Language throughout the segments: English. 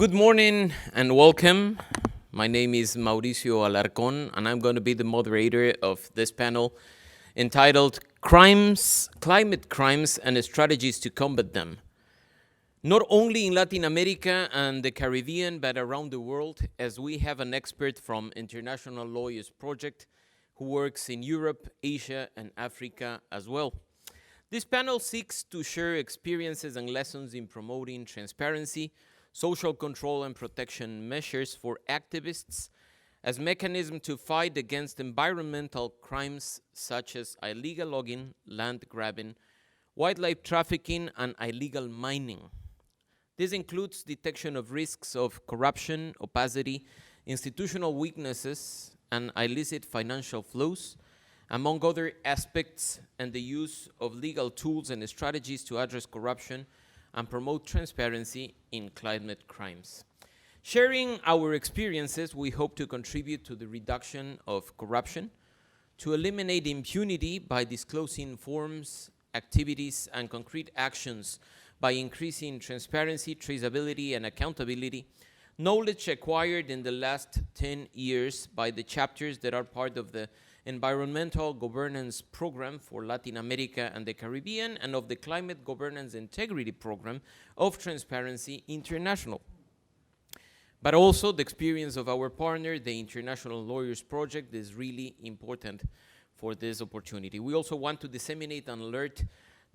Good morning and welcome. My name is Mauricio Alarcón, and I'm going to be the moderator of this panel entitled Climate Crimes and Strategies to Combat Them. Not only in Latin America and the Caribbean, but around the world, as we have an expert from International Lawyers Project who works in Europe, Asia, and Africa as well. This panel seeks to share experiences and lessons in promoting transparency, social control and protection measures for activists as mechanism to fight against environmental crimes such as illegal logging, land grabbing, wildlife trafficking, and illegal mining. This includes detection of risks of corruption, opacity, institutional weaknesses, and illicit financial flows, among other aspects, and the use of legal tools and strategies to address corruption and promote transparency in climate crimes. Sharing our experiences, we hope to contribute to the reduction of corruption, to eliminate impunity by disclosing forms, activities, and concrete actions by increasing transparency, traceability, and accountability, knowledge acquired in the last 10 years by the chapters that are part of the Environmental Governance Program for Latin America and the Caribbean, and of the Climate Governance Integrity Program of Transparency International. But also the experience of our partner, the International Lawyers Project, is really important for this opportunity. We also want to disseminate and alert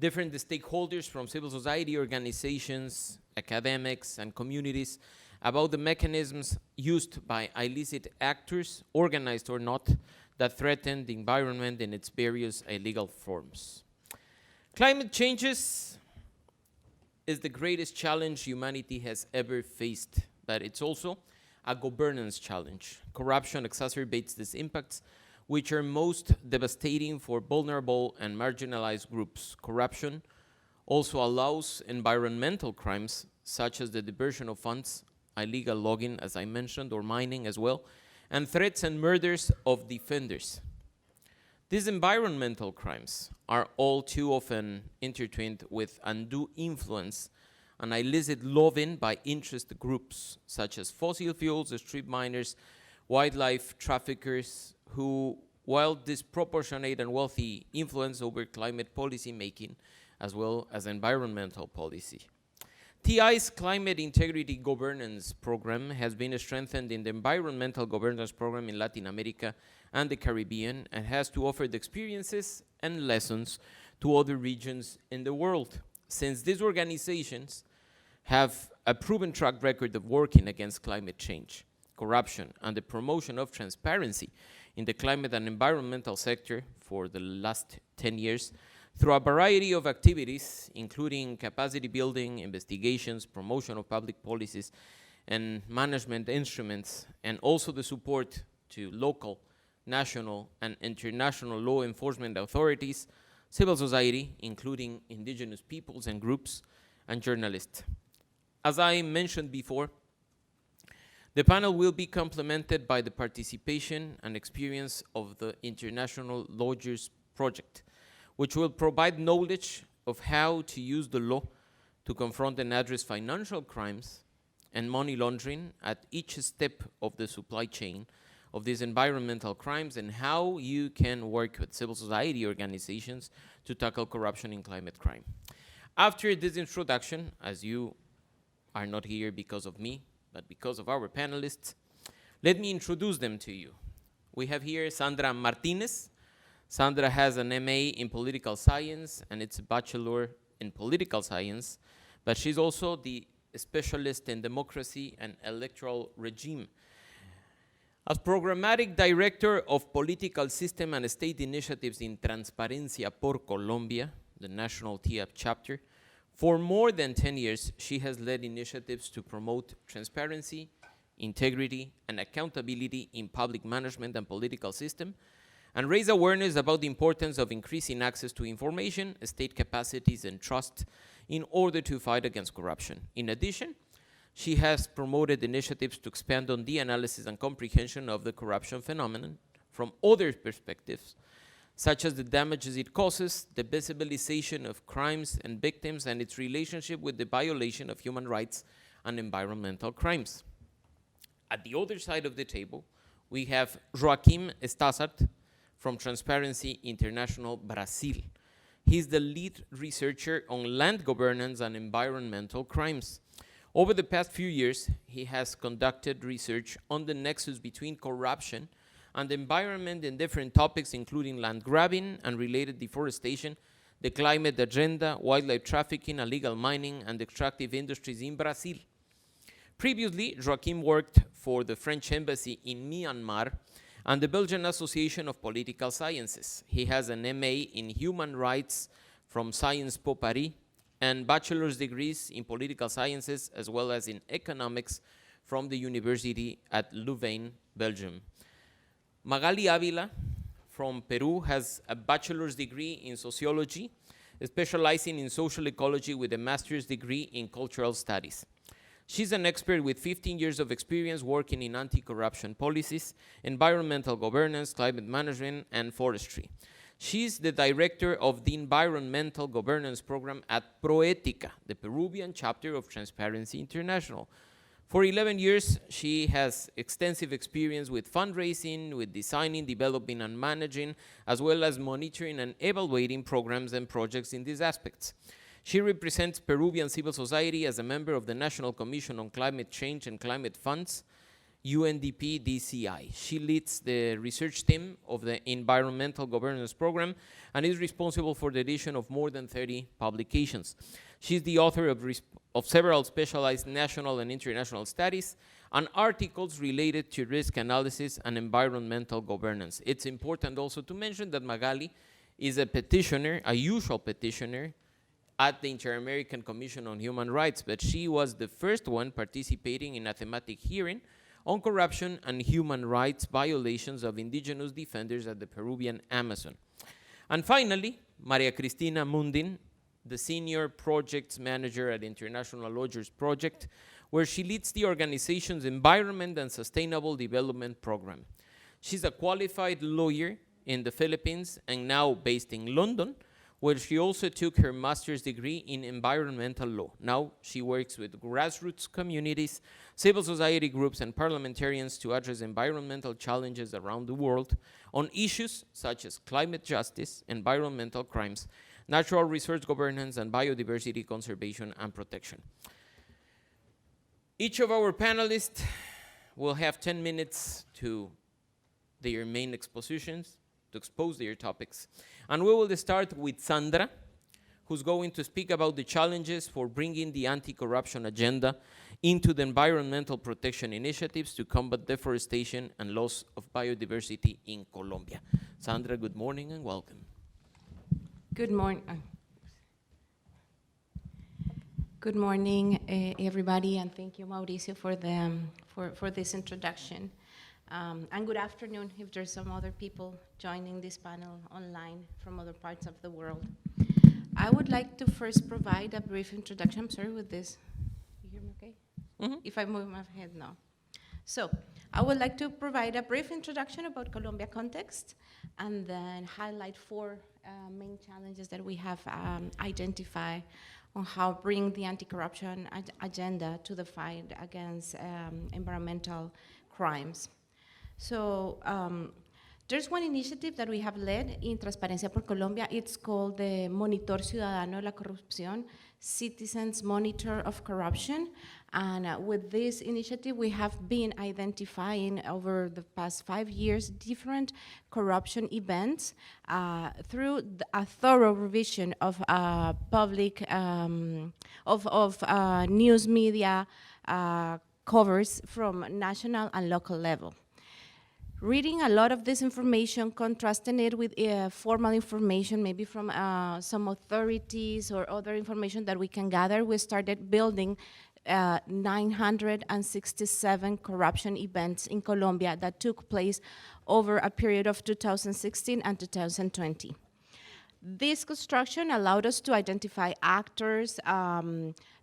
different stakeholders from civil society organizations, academics, and communities about the mechanisms used by illicit actors, organized or not, that threaten the environment in its various illegal forms. Climate changes is the greatest challenge humanity has ever faced, but it's also a governance challenge. Corruption exacerbates these impacts, which are most devastating for vulnerable and marginalized groups. Corruption also allows environmental crimes, such as the diversion of funds, illegal logging, as I mentioned, or mining as well, and threats and murders of defenders. These environmental crimes are all too often intertwined with undue influence and illicit lobbying by interest groups such as fossil fuels, strip miners, wildlife traffickers, who wield disproportionate and wealthy influence over climate policy making as well as environmental policy. TI's Climate Integrity Governance Program has been strengthened in the Environmental Governance Program in Latin America and the Caribbean, and has to offer the experiences and lessons to other regions in the world. Since these organizations have a proven track record of working against climate change, corruption, and the promotion of transparency in the climate and environmental sector for the last 10 years, through a variety of activities, including capacity building, investigations, promotion of public policies, and management instruments, and also the support to local, national, and international law enforcement authorities, civil society, including indigenous peoples and groups, and journalists. As I mentioned before, the panel will be complemented by the participation and experience of the International Lawyers Project, which will provide knowledge of how to use the law to confront and address financial crimes and money laundering at each step of the supply chain of these environmental crimes, and how you can work with civil society organizations to tackle corruption in climate crime. After this introduction, as you are not here because of me, but because of our panelists, let me introduce them to you. We have here Sandra Martnez. Sandra has an MA in political science, and it's a bachelor in political science, but she's also the specialist in democracy and electoral regime. As programmatic director of political system and state initiatives in Transparencia por Colombia, the national TIAP chapter, for more than 10 years, she has led initiatives to promote transparency, integrity, and accountability in public management and political system, and raise awareness about the importance of increasing access to information, state capacities, and trust in order to fight against corruption. In addition, she has promoted initiatives to expand on the analysis and comprehension of the corruption phenomenon from other perspectives, such as the damages it causes, the visibilization of crimes and victims, and its relationship with the violation of human rights and environmental crimes. At the other side of the table, we have Joachim Stassart from Transparency International Brazil. He's the lead researcher on land governance and environmental crimes. Over the past few years, he has conducted research on the nexus between corruption and the environment in different topics, including land grabbing and related deforestation, the climate agenda, wildlife trafficking, illegal mining, and extractive industries in Brazil. Previously, Joachim worked for the French Embassy in Myanmar and the Belgian Association of Political Sciences. He has an MA in Human Rights from Sciences Po Paris and bachelor's degrees in political sciences as well as in economics from the University at Louvain, Belgium. Magaly Avila from Peru has a bachelor's degree in sociology, specializing in social ecology with a master's degree in cultural studies. She's an expert with 15 years of experience working in anti-corruption policies, environmental governance, climate management, and forestry. She's the director of the Environmental Governance Program at Proética, the Peruvian chapter of Transparency International. For 11 years, she has extensive experience with fundraising, with designing, developing, and managing, as well as monitoring and evaluating programs and projects in these aspects. She represents Peruvian civil society as a member of the National Commission on Climate Change and Climate Funds, UNDP-DCI. She leads the research team of the Environmental Governance Program and is responsible for the edition of more than 30 publications. She's the author of several specialized national and international studies and articles related to risk analysis and environmental governance. It's important also to mention that Magaly is a petitioner, a usual petitioner, at the Inter-American Commission on Human Rights, but she was the first one participating in a thematic hearing on corruption and human rights violations of indigenous defenders at the Peruvian Amazon. And finally, Maria Cristina Mundin, the senior projects manager at International Lawyers Project, where she leads the organization's Environment and Sustainable Development Program. She's a qualified lawyer in the Philippines and now based in London, where she also took her master's degree in environmental law. Now she works with grassroots communities, civil society groups, and parliamentarians to address environmental challenges around the world on issues such as climate justice, environmental crimes, natural resource governance, and biodiversity conservation and protection. Each of our panelists will have 10 minutes to their main expositions, to expose their topics. And we will start with Sandra, who's going to speak about the challenges for bringing the anti-corruption agenda into the environmental protection initiatives to combat deforestation and loss of biodiversity in Colombia. Sandra, good morning and welcome. Good morning. Good morning, everybody, and thank you, Mauricio, for this introduction. And good afternoon if there's some other people joining this panel online from other parts of the world. I would like to first provide a brief introduction. I'm sorry with this. You hear me okay? Mm-hmm. If I move my head, no. So I would like to provide a brief introduction about Colombia context and then highlight four main challenges that we have identified on how bring the anti-corruption agenda to the fight against environmental crimes. So there's one initiative that we have led in Transparencia por Colombia. It's called the Monitor Ciudadano de la Corrupción, Citizens Monitor of Corruption. And with this initiative, we have been identifying over the past 5 years different corruption events through a thorough revision of public, news media covers from national and local level. Reading a lot of this information, contrasting it with formal information, maybe from some authorities or other information that we can gather, we started building 967 corruption events in Colombia that took place over a period of 2016 and 2020. This construction allowed us to identify actors,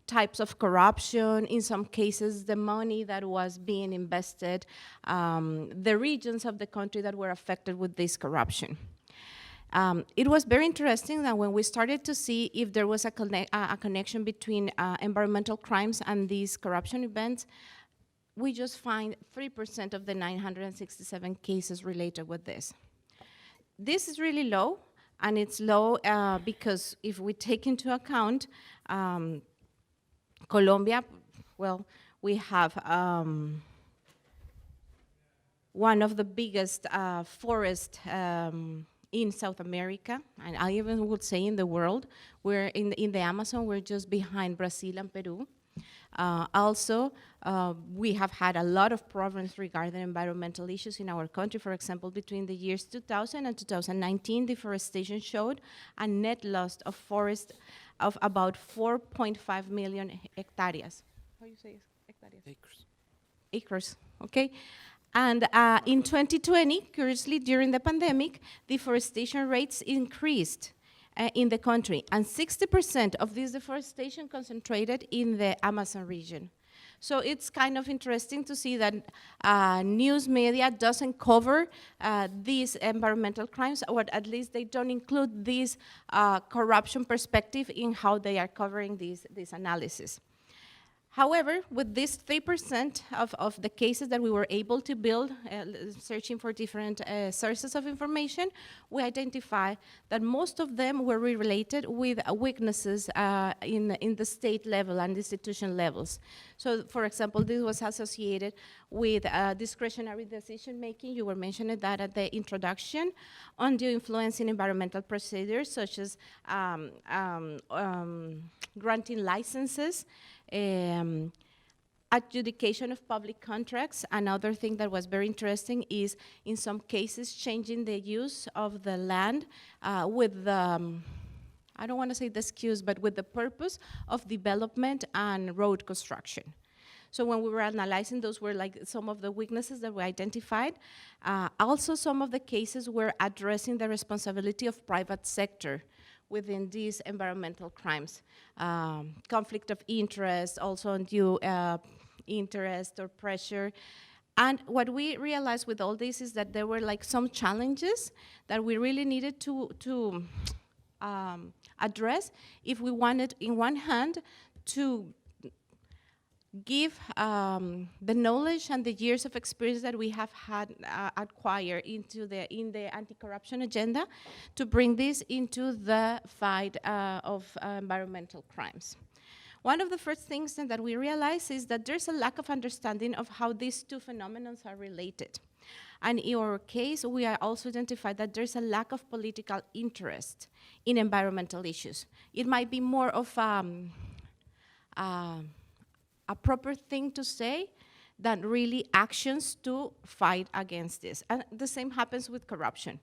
types of corruption, in some cases the money that was being invested, the regions of the country that were affected with this corruption. It was very interesting that when we started to see if there was a connection between environmental crimes and these corruption events, we just find 3% of the 967 cases related with this. This is really low, and it's low because if we take into account Colombia, well, we have one of the biggest forests in South America, and I even would say in the world. We're in the Amazon, we're just behind Brazil and Peru. Also, we have had a lot of problems regarding environmental issues in our country. For example, between the years 2000 and 2019, deforestation showed a net loss of forest of about 4.5 million hectares. How do you say hectares? Acres. Acres, okay? And in 2020, curiously, during the pandemic, deforestation rates increased in the country, and 60% of this deforestation concentrated in the Amazon region. So it's kind of interesting to see that news media doesn't cover these environmental crimes, or at least they don't include this corruption perspective in how they are covering this analysis. However, with this 3% of the cases that we were able to build, searching for different sources of information, we identify that most of them were related with weaknesses in the state level and institution levels. So, for example, this was associated with discretionary decision-making. You were mentioning that at the introduction, undue influence in environmental procedures, such as granting licenses, adjudication of public contracts. Another thing that was very interesting is, in some cases, changing the use of the land with the, I don't want to say the excuse, but with the purpose of development and road construction. So when we were analyzing, those were like some of the weaknesses that we identified. Also, some of the cases were addressing the responsibility of private sector within these environmental crimes. Conflict of interest, also undue interest or pressure. And what we realized with all this is that there were like some challenges that we really needed to address if we wanted, in one hand, to give the knowledge and the years of experience that we have had acquired in the anti-corruption agenda, to bring this into the fight of environmental crimes. One of the first things that we realize is that there's a lack of understanding of how these two phenomena are related. And in our case, we are also identified that there's a lack of political interest in environmental issues. It might be more of a proper thing to say than really actions to fight against this. And the same happens with corruption.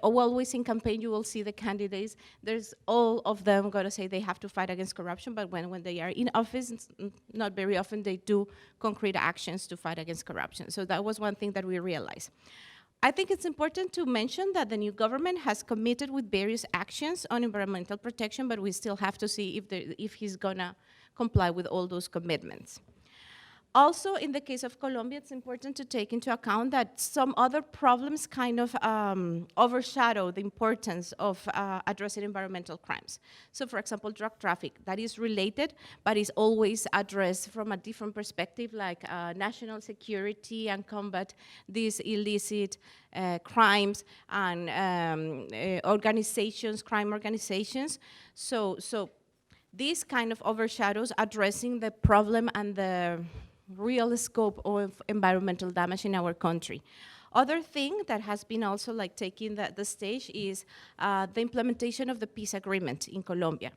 Always in campaign, you will see the candidates, there's all of them going to say they have to fight against corruption, but when they are in office, not very often they do concrete actions to fight against corruption. So that was one thing that we realized. I think it's important to mention that the new government has committed with various actions on environmental protection, but we still have to see if he's gonna comply with all those commitments. Also, in the case of Colombia, it's important to take into account that some other problems kind of overshadow the importance of addressing environmental crimes. So, for example, drug traffic, that is related, but is always addressed from a different perspective, like national security and combat these illicit crimes and organizations, crime organizations. So this kind of overshadows addressing the problem and the real scope of environmental damage in our country. Other thing that has been also like taking the stage is the implementation of the peace agreement in Colombia.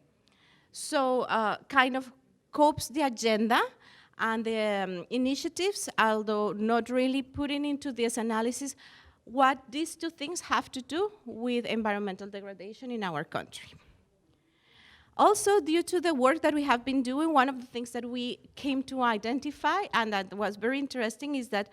So kind of copes the agenda and the initiatives, although not really putting into this analysis what these two things have to do with environmental degradation in our country. Also, due to the work that we have been doing, one of the things that we came to identify, and that was very interesting, is that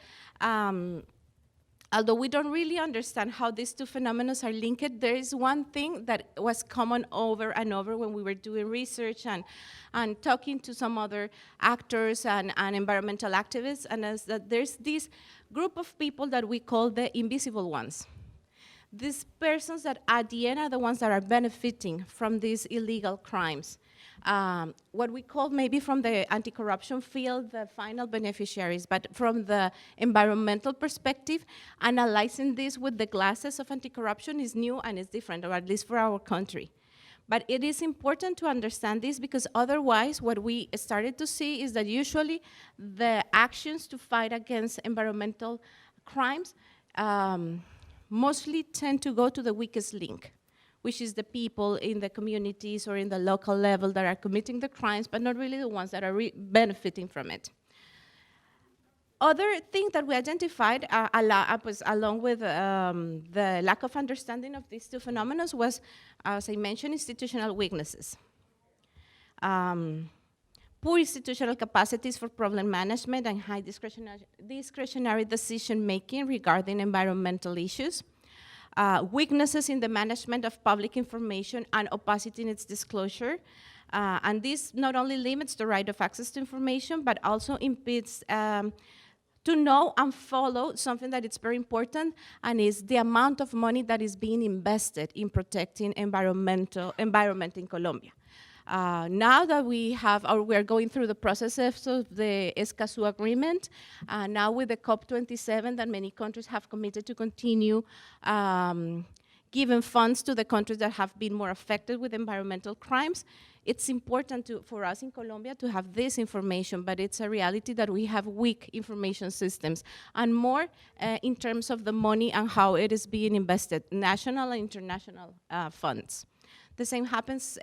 although we don't really understand how these two phenomena are linked, there is one thing that was common over and over when we were doing research and talking to some other actors and environmental activists, and as that there's this group of people that we call the invisible ones. these persons that at the end are the ones that are benefiting from these illegal crimes. What we call maybe from the anti-corruption field, the final beneficiaries, but from the environmental perspective, analyzing this with the glasses of anti-corruption is new and is different, or at least for our country. But it is important to understand this because otherwise what we started to see is that usually the actions to fight against environmental crimes mostly tend to go to the weakest link, which is the people in the communities or in the local level that are committing the crimes, but not really the ones that are benefiting from it. Other thing that we identified, along with the lack of understanding of these two phenomena, was, as I mentioned, institutional weaknesses. Poor institutional capacities for problem management and high discretionary decision-making regarding environmental issues. Weaknesses in the management of public information and opacity in its disclosure. And this not only limits the right of access to information, but also impedes to know and follow something that is very important, and is the amount of money that is being invested in protecting environment in Colombia. Now that we are going through the processes of the Escazú agreement, now with the COP27 that many countries have committed to continue giving funds to the countries that have been more affected with environmental crimes, it's important for us in Colombia to have this information, but it's a reality that we have weak information systems, and more in terms of the money and how it is being invested, national and international funds. The same happens,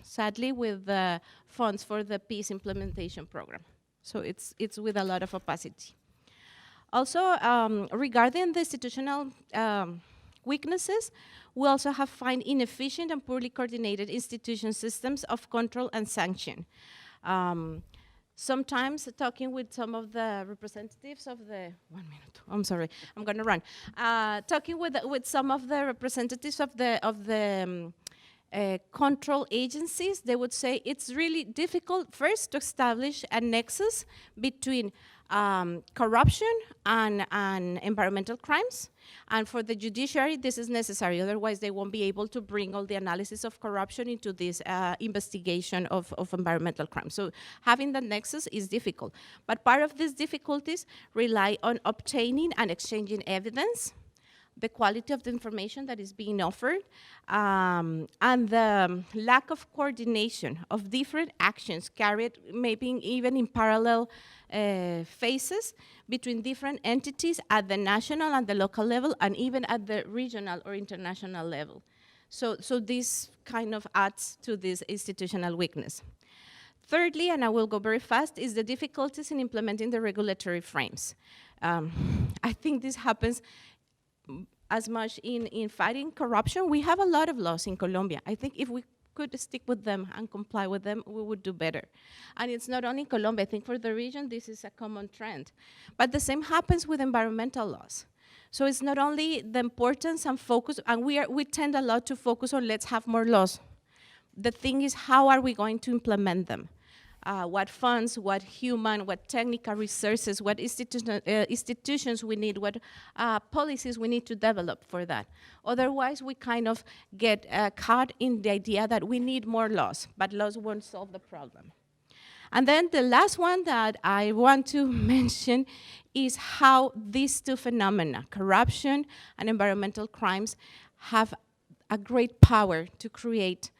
sadly, with the funds for the peace implementation program. So it's with a lot of opacity. Also, regarding the institutional weaknesses, we also have found inefficient and poorly coordinated institution systems of control and sanction. Sometimes talking with some of the representatives of the, 1 minute, I'm sorry, I'm gonna run. Talking with some of the representatives of the control agencies, they would say it's really difficult first to establish a nexus between corruption and environmental crimes. And for the judiciary, this is necessary. Otherwise, they won't be able to bring all the analysis of corruption into this investigation of environmental crimes. So having that nexus is difficult. But part of these difficulties rely on obtaining and exchanging evidence, the quality of the information that is being offered, and the lack of coordination of different actions carried maybe even in parallel phases between different entities at the national and the local level, and even at the regional or international level. So this kind of adds to this institutional weakness. Thirdly, and I will go very fast, is the difficulties in implementing the regulatory frames. I think this happens as much in fighting corruption. We have a lot of laws in Colombia. I think if we could stick with them and comply with them, we would do better. And it's not only Colombia. I think for the region, this is a common trend. But the same happens with environmental laws. So it's not only the importance and focus, and we tend a lot to focus on let's have more laws. The thing is, how are we going to implement them? What funds, what human, what technical resources, what institutions we need, what policies we need to develop for that. Otherwise, we kind of get caught in the idea that we need more laws, but laws won't solve the problem. And then the last one that I want to mention is how these two phenomena, corruption and environmental crimes, have a great power to create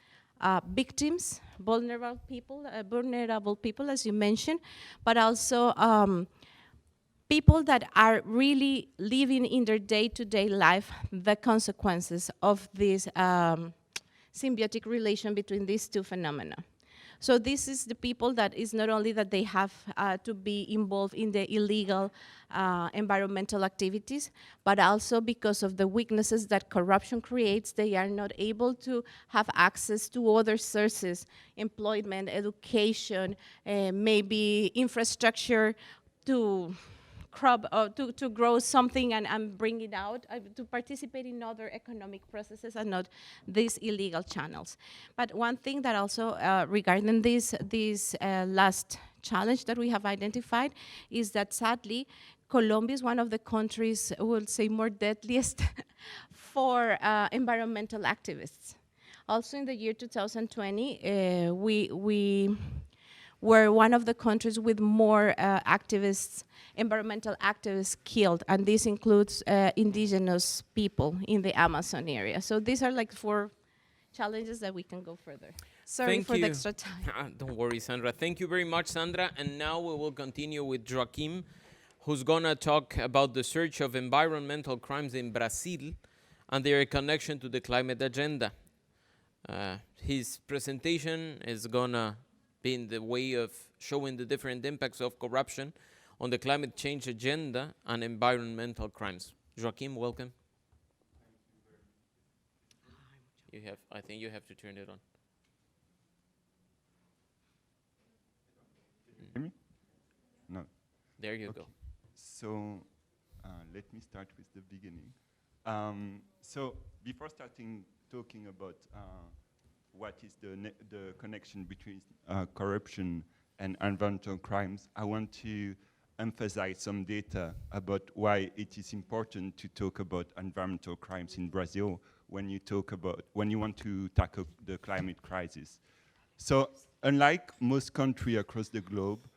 victims, vulnerable people, as you mentioned, but also people that are really living in their day-to-day life the consequences of this symbiotic relation between these two phenomena. So this is the people that is not only that they have to be involved in the illegal environmental activities, but also because of the weaknesses that corruption creates, they are not able to have access to other sources, employment, education, maybe infrastructure to to grow something and bring it out, to participate in other economic processes and not these illegal channels. But one thing that also regarding this last challenge that we have identified is that sadly, Colombia is one of the countries, I would say, more deadliest for environmental activists. Also in the year 2020, we were one of the countries with more environmental activists killed, and this includes indigenous people in the Amazon area. So these are like 4 challenges that we can go further. Sorry Thank for you. the extra time. Don't worry, Sandra. Thank you very much, Sandra. And now we will continue with Joachim, who's gonna talk about the search of environmental crimes in Brazil and their connection to the climate agenda. His presentation is gonna be in the way of showing the different impacts of corruption on the climate change agenda and environmental crimes. Joachim, welcome. I think you have to turn it on. Can you hear me? No. There you go. So let me start with the beginning. So before starting talking about what is the connection between corruption and environmental crimes, I want to emphasize some data about why it is important to talk about environmental crimes in Brazil when you want to tackle the climate crisis. So unlike most countries across the globe,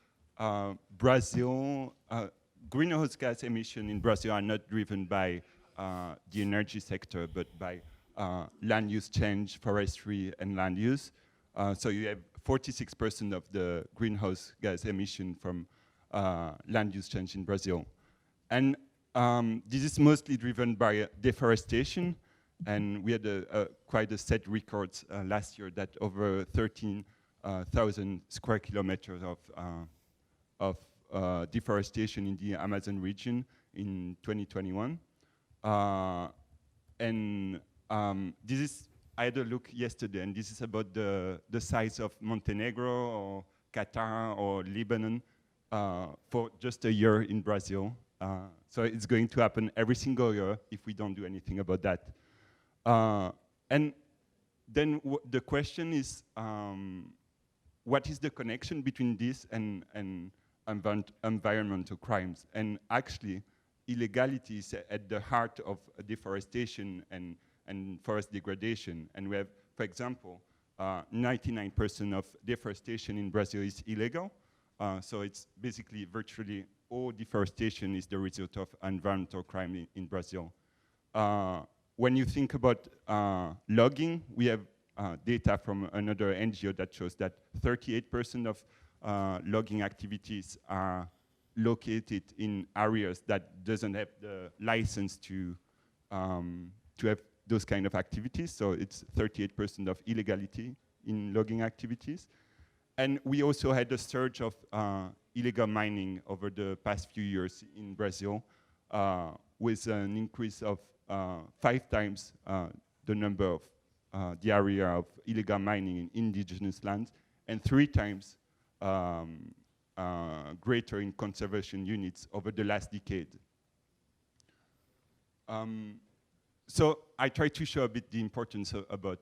greenhouse gas emissions in Brazil are not driven by the energy sector, but by land use change, forestry, and land use. So you have 46% of the greenhouse gas emission from land use change in Brazil. And this is mostly driven by deforestation, and we had quite a set record last year that over 13,000 square kilometers of deforestation in the Amazon region in 2021. This is, I had a look yesterday, and this is about the size of Montenegro or Qatar or Lebanon for just a year in Brazil. So it's going to happen every single year if we don't do anything about that. And then the question is, what is the connection between this and environmental crimes? And actually, illegality is at the heart of deforestation and forest degradation. And we have, for example, 99% of deforestation in Brazil is illegal. So it's basically virtually all deforestation is the result of environmental crime in Brazil. When you think about logging, we have data from another NGO that shows that 38% of logging activities are located in areas that doesn't have the license to have those kind of activities. So it's 38% of illegality in logging activities. And we also had a surge of illegal mining over the past few years in Brazil, with an increase of 5 times the number of the area of illegal mining in indigenous lands, and 3 times greater in conservation units over the last decade. So I try to show a bit the importance about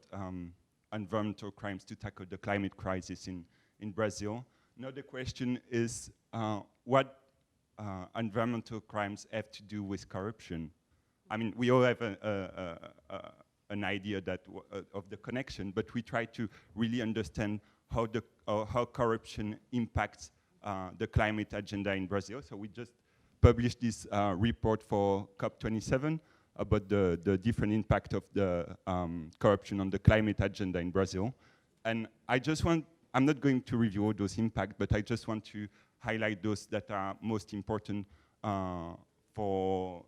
environmental crimes to tackle the climate crisis in Brazil. Now the question is, what environmental crimes have to do with corruption? I mean, we all have an idea that of the connection, but we try to really understand how corruption impacts the climate agenda in Brazil. So we just published this report for COP27 about the different impact of the corruption on the climate agenda in Brazil. And I'm not going to review all those impacts, but I just want to highlight those that are most important to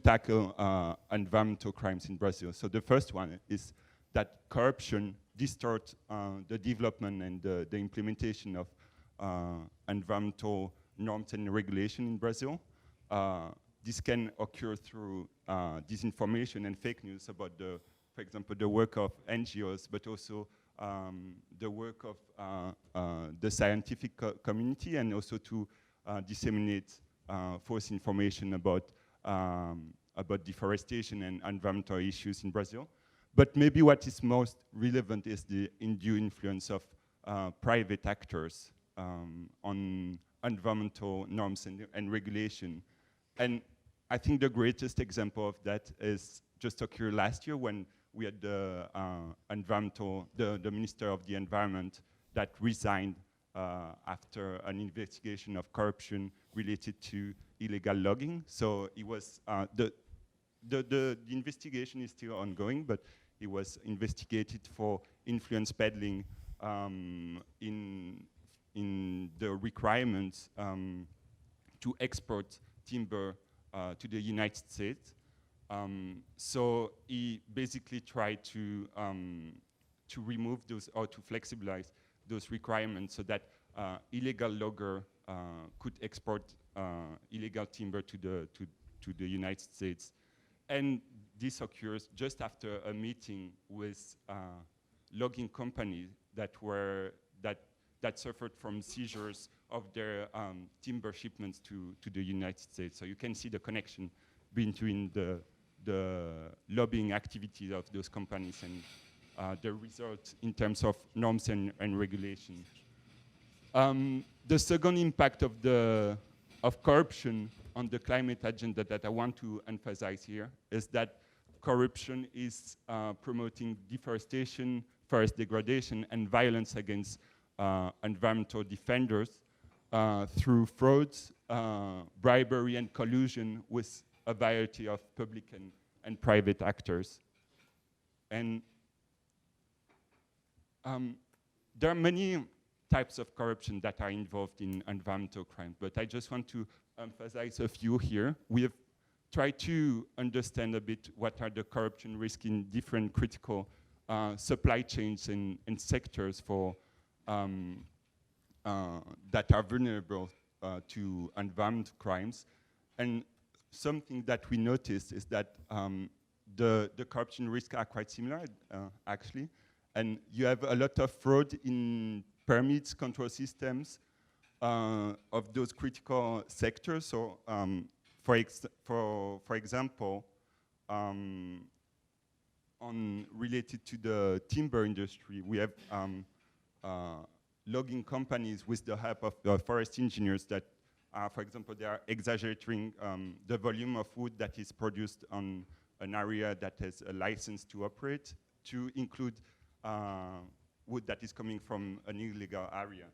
tackle environmental crimes in Brazil. So the first one is that corruption distorts the development and the implementation of environmental norms and regulation in Brazil. This can occur through disinformation and fake news about for example, the work of NGOs, but also the work of the scientific community, and also to disseminate false information about deforestation and environmental issues in Brazil. But maybe what is most relevant is the undue influence of private actors on environmental norms and regulation. And I think the greatest example of that is just occurred last year when we had the the Minister of the Environment that resigned after an investigation of corruption related to illegal logging. So it was the investigation is still ongoing, but he was investigated for influence peddling in the requirements to export timber to the United States. So he basically tried to remove those or to flexibilize those requirements so that illegal logger could export illegal timber to the United States. And this occurs just after a meeting with logging companies that suffered from seizures of their timber shipments to the United States. So you can see the connection between the lobbying activities of those companies and the result in terms of norms and regulation. The second impact of corruption on the climate agenda that I want to emphasize here is that corruption is promoting deforestation, forest degradation, and violence against environmental defenders through frauds, bribery, and collusion with a variety of public and private actors. And there are many types of corruption that are involved in environmental crime, but I just want to emphasize a few here. We have tried to understand a bit what are the corruption risks in different critical supply chains and sectors for that are vulnerable to environmental crimes. And something that we noticed is that the corruption risks are quite similar, actually. And you have a lot of fraud in permits, control systems of those critical sectors. So, for example, related to the timber industry, we have logging companies with the help of forest engineers that, for example, they are exaggerating the volume of wood that is produced on an area that has a license to operate to include wood that is coming from an illegal area.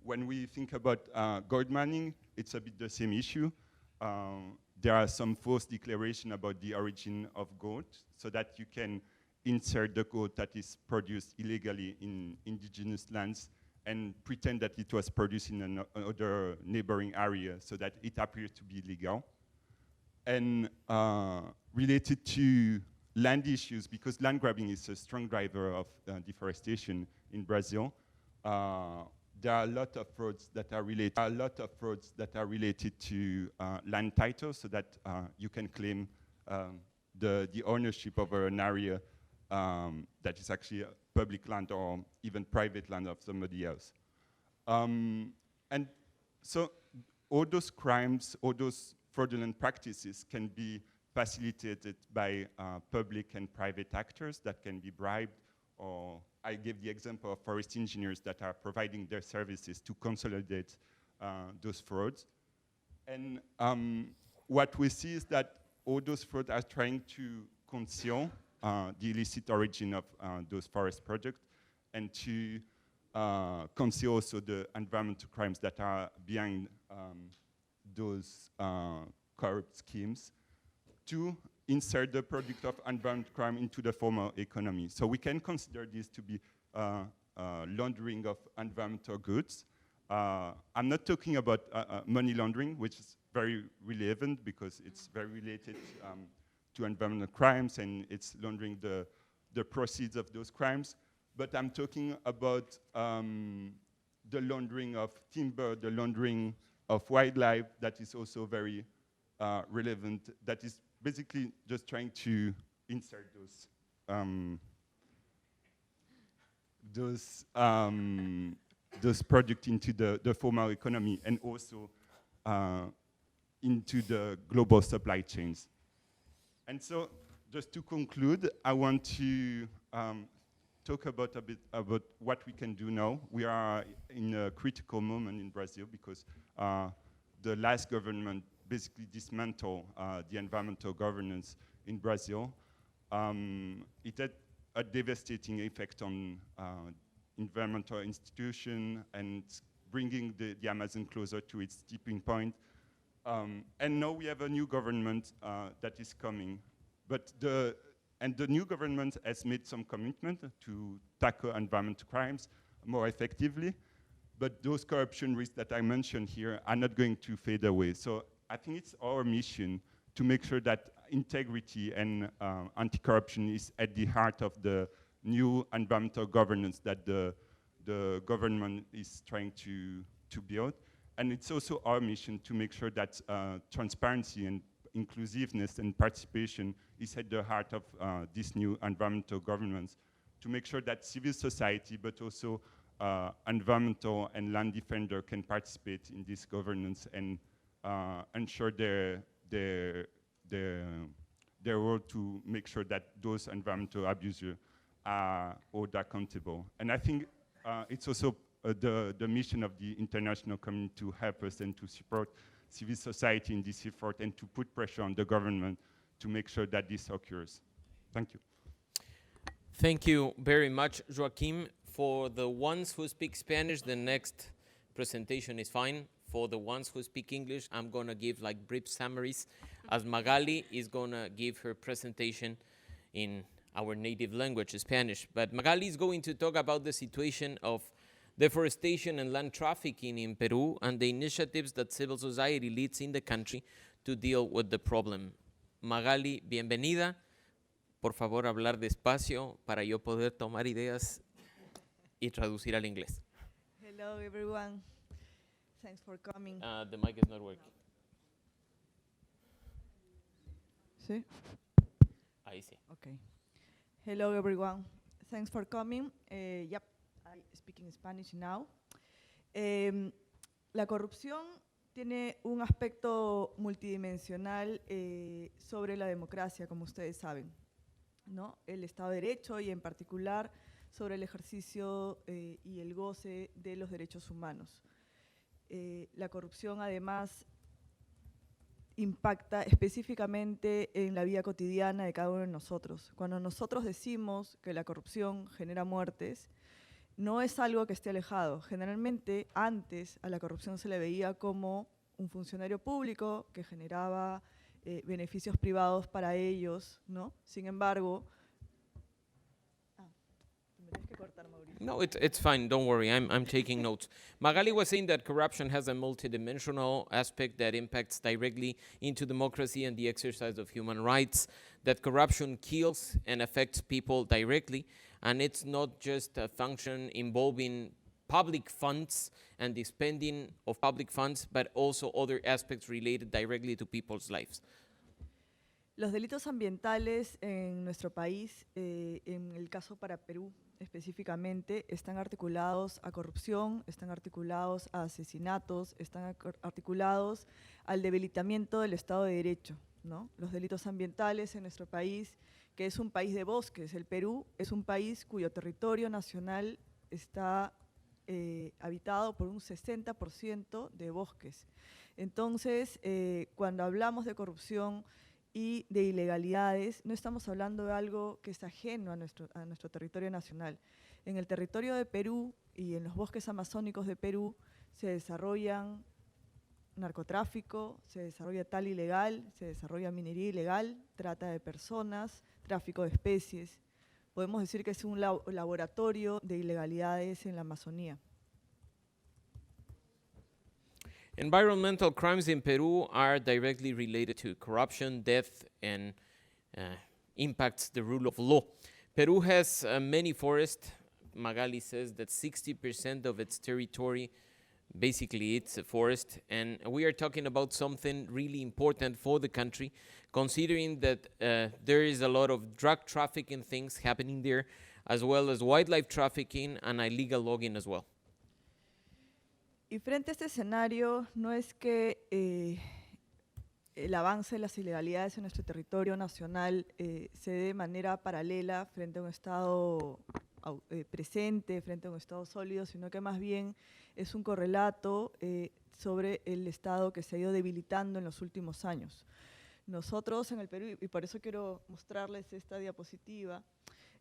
When we think about gold mining, it's a bit the same issue. There are some false declarations about the origin of gold so that you can insert the gold that is produced illegally in indigenous lands and pretend that it was produced in another neighboring area so that it appears to be legal. And related to land issues, because land grabbing is a strong driver of deforestation in Brazil, there are a lot of frauds that are related to land titles, so that you can claim the ownership over an area that is actually public land or even private land of somebody else. And so all those crimes, all those fraudulent practices can be facilitated by public and private actors that can be bribed, or I gave the example of forest engineers that are providing their services to consolidate those frauds. And what we see is that all those frauds are trying to conceal the illicit origin of those forest projects and to conceal also the environmental crimes that are behind those corrupt schemes, to insert the product of environmental crime into the formal economy. So we can consider this to be laundering of environmental goods. I'm not talking about money laundering, which is very relevant because it's very related to environmental crimes and it's laundering the proceeds of those crimes. But I'm talking about the laundering of timber, the laundering of wildlife that is also very relevant, that is basically just trying to insert those products into the formal economy and also into the global supply chains. And so, just to conclude, I want to talk about a bit about what we can do now. We are in a critical moment in Brazil because the last government basically dismantled the environmental governance in Brazil. it had a devastating effect on environmental institutions and bringing the Amazon closer to its tipping point. And now we have a new government that is coming. But the new government has made some commitment to tackle environmental crimes more effectively. But those corruption risks that I mentioned here are not going to fade away. So I think it's our mission to make sure that integrity and anti-corruption is at the heart of the new environmental governance that the government is trying to build. And it's also our mission to make sure that transparency and inclusiveness and participation is at the heart of this new environmental governance, to make sure that civil society, but also environmental and land defender can participate in this governance and ensure their role to make sure that those environmental abusers are held accountable. And I think it's also the mission of the international community to help us and to support civil society in this effort and to put pressure on the government to make sure that this occurs. Thank you. Thank you very much, Joachim. For the ones who speak Spanish, the next presentation is fine. For the ones who speak English, I'm going to give like brief summaries, as Magaly is going to give her presentation in our native language, Spanish. But Magaly is going to talk about the situation of deforestation and land trafficking in Peru and the initiatives that civil society leads in the country to deal with the problem. Magaly, bienvenida. Por favor, hablar despacio para yo poder tomar ideas y traducir al inglés. Hello, everyone. Thanks for coming. The mic is not working. Sí? Ahí sí. Okay. Hello, everyone. Thanks for coming. Yep, I speak in Spanish now. La corrupción tiene un aspecto multidimensional sobre la democracia, como ustedes saben, ¿no? El Estado de Derecho y en particular sobre el ejercicio y el goce de los derechos humanos. La corrupción además impacta específicamente en la vida cotidiana de cada uno de nosotros. Cuando nosotros decimos que la corrupción genera muertes, no es algo que esté alejado. Generalmente antes a la corrupción se le veía como un funcionario público que generaba beneficios privados para ellos, ¿no? Sin embargo, no, it's fine. Don't worry. I'm taking notes. Magaly was saying that corruption has a multidimensional aspect that impacts directly into democracy and the exercise of human rights, that corruption kills and affects people directly, and it's not just a function involving public funds and the spending of public funds, but also other aspects related directly to people's lives. Los delitos ambientales en nuestro país, en el caso para Perú específicamente, están articulados a corrupción, están articulados a asesinatos, están articulados al debilitamiento del Estado de Derecho, ¿no? Los delitos ambientales en nuestro país, que es un país de bosques, el Perú es un país cuyo territorio nacional está habitado por un 60% de bosques. Entonces, cuando hablamos de corrupción y de ilegalidades, no estamos hablando de algo que es ajeno a nuestro territorio nacional. En el territorio de Perú y en los bosques amazónicos de Perú se desarrollan narcotráfico, se desarrolla tal ilegal, se desarrolla minería ilegal, trata de personas, tráfico de especies. Podemos decir que es un laboratorio de ilegalidades en la Amazonía. Environmental crimes in Peru are directly related to corruption, death, and impacts the rule of law. Peru has many forests. Magaly says that 60% of its territory, basically it's a forest, and we are talking about something really important for the country, considering that there is a lot of drug trafficking things happening there, as well as wildlife trafficking and illegal logging as well. Y frente a este escenario, no es que el avance de las ilegalidades en nuestro territorio nacional se dé de manera paralela frente a un Estado presente, frente a un Estado sólido, sino que más bien es un correlato sobre el Estado que se ha ido debilitando en los últimos años. Nosotros en el Perú, y por eso quiero mostrarles esta diapositiva,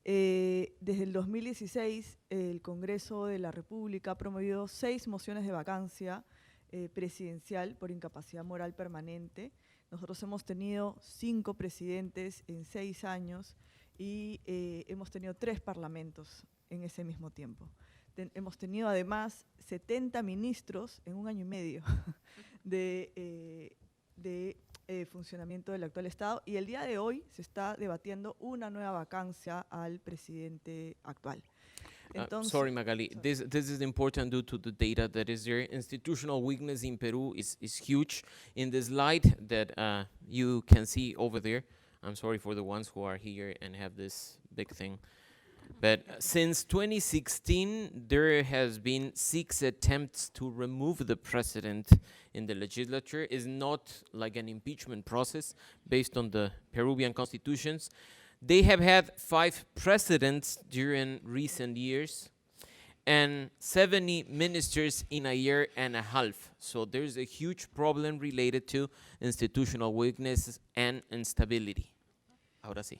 desde el 2016 el Congreso de la República ha promovido 6 mociones de vacancia presidencial por incapacidad moral permanente. Nosotros hemos tenido 5 presidentes en 6 años y hemos tenido 3 parlamentos en ese mismo tiempo. Hemos tenido además 70 ministros en 1 año y medio de funcionamiento del actual Estado, y el día de hoy se está debatiendo una nueva vacancia al presidente actual. Entonces, Sorry, Magaly. This is important due to the data that is there. Institutional weakness in Peru is huge. In the slide that you can see over there, I'm sorry for the ones who are here and have this big thing. But since 2016, there has been 6 attempts to remove the president in the legislature. It's not like an impeachment process based on the Peruvian constitutions. They have had 5 presidents during recent years and 70 ministers in a year and a half. So there's a huge problem related to institutional weakness and instability. Ahora sí.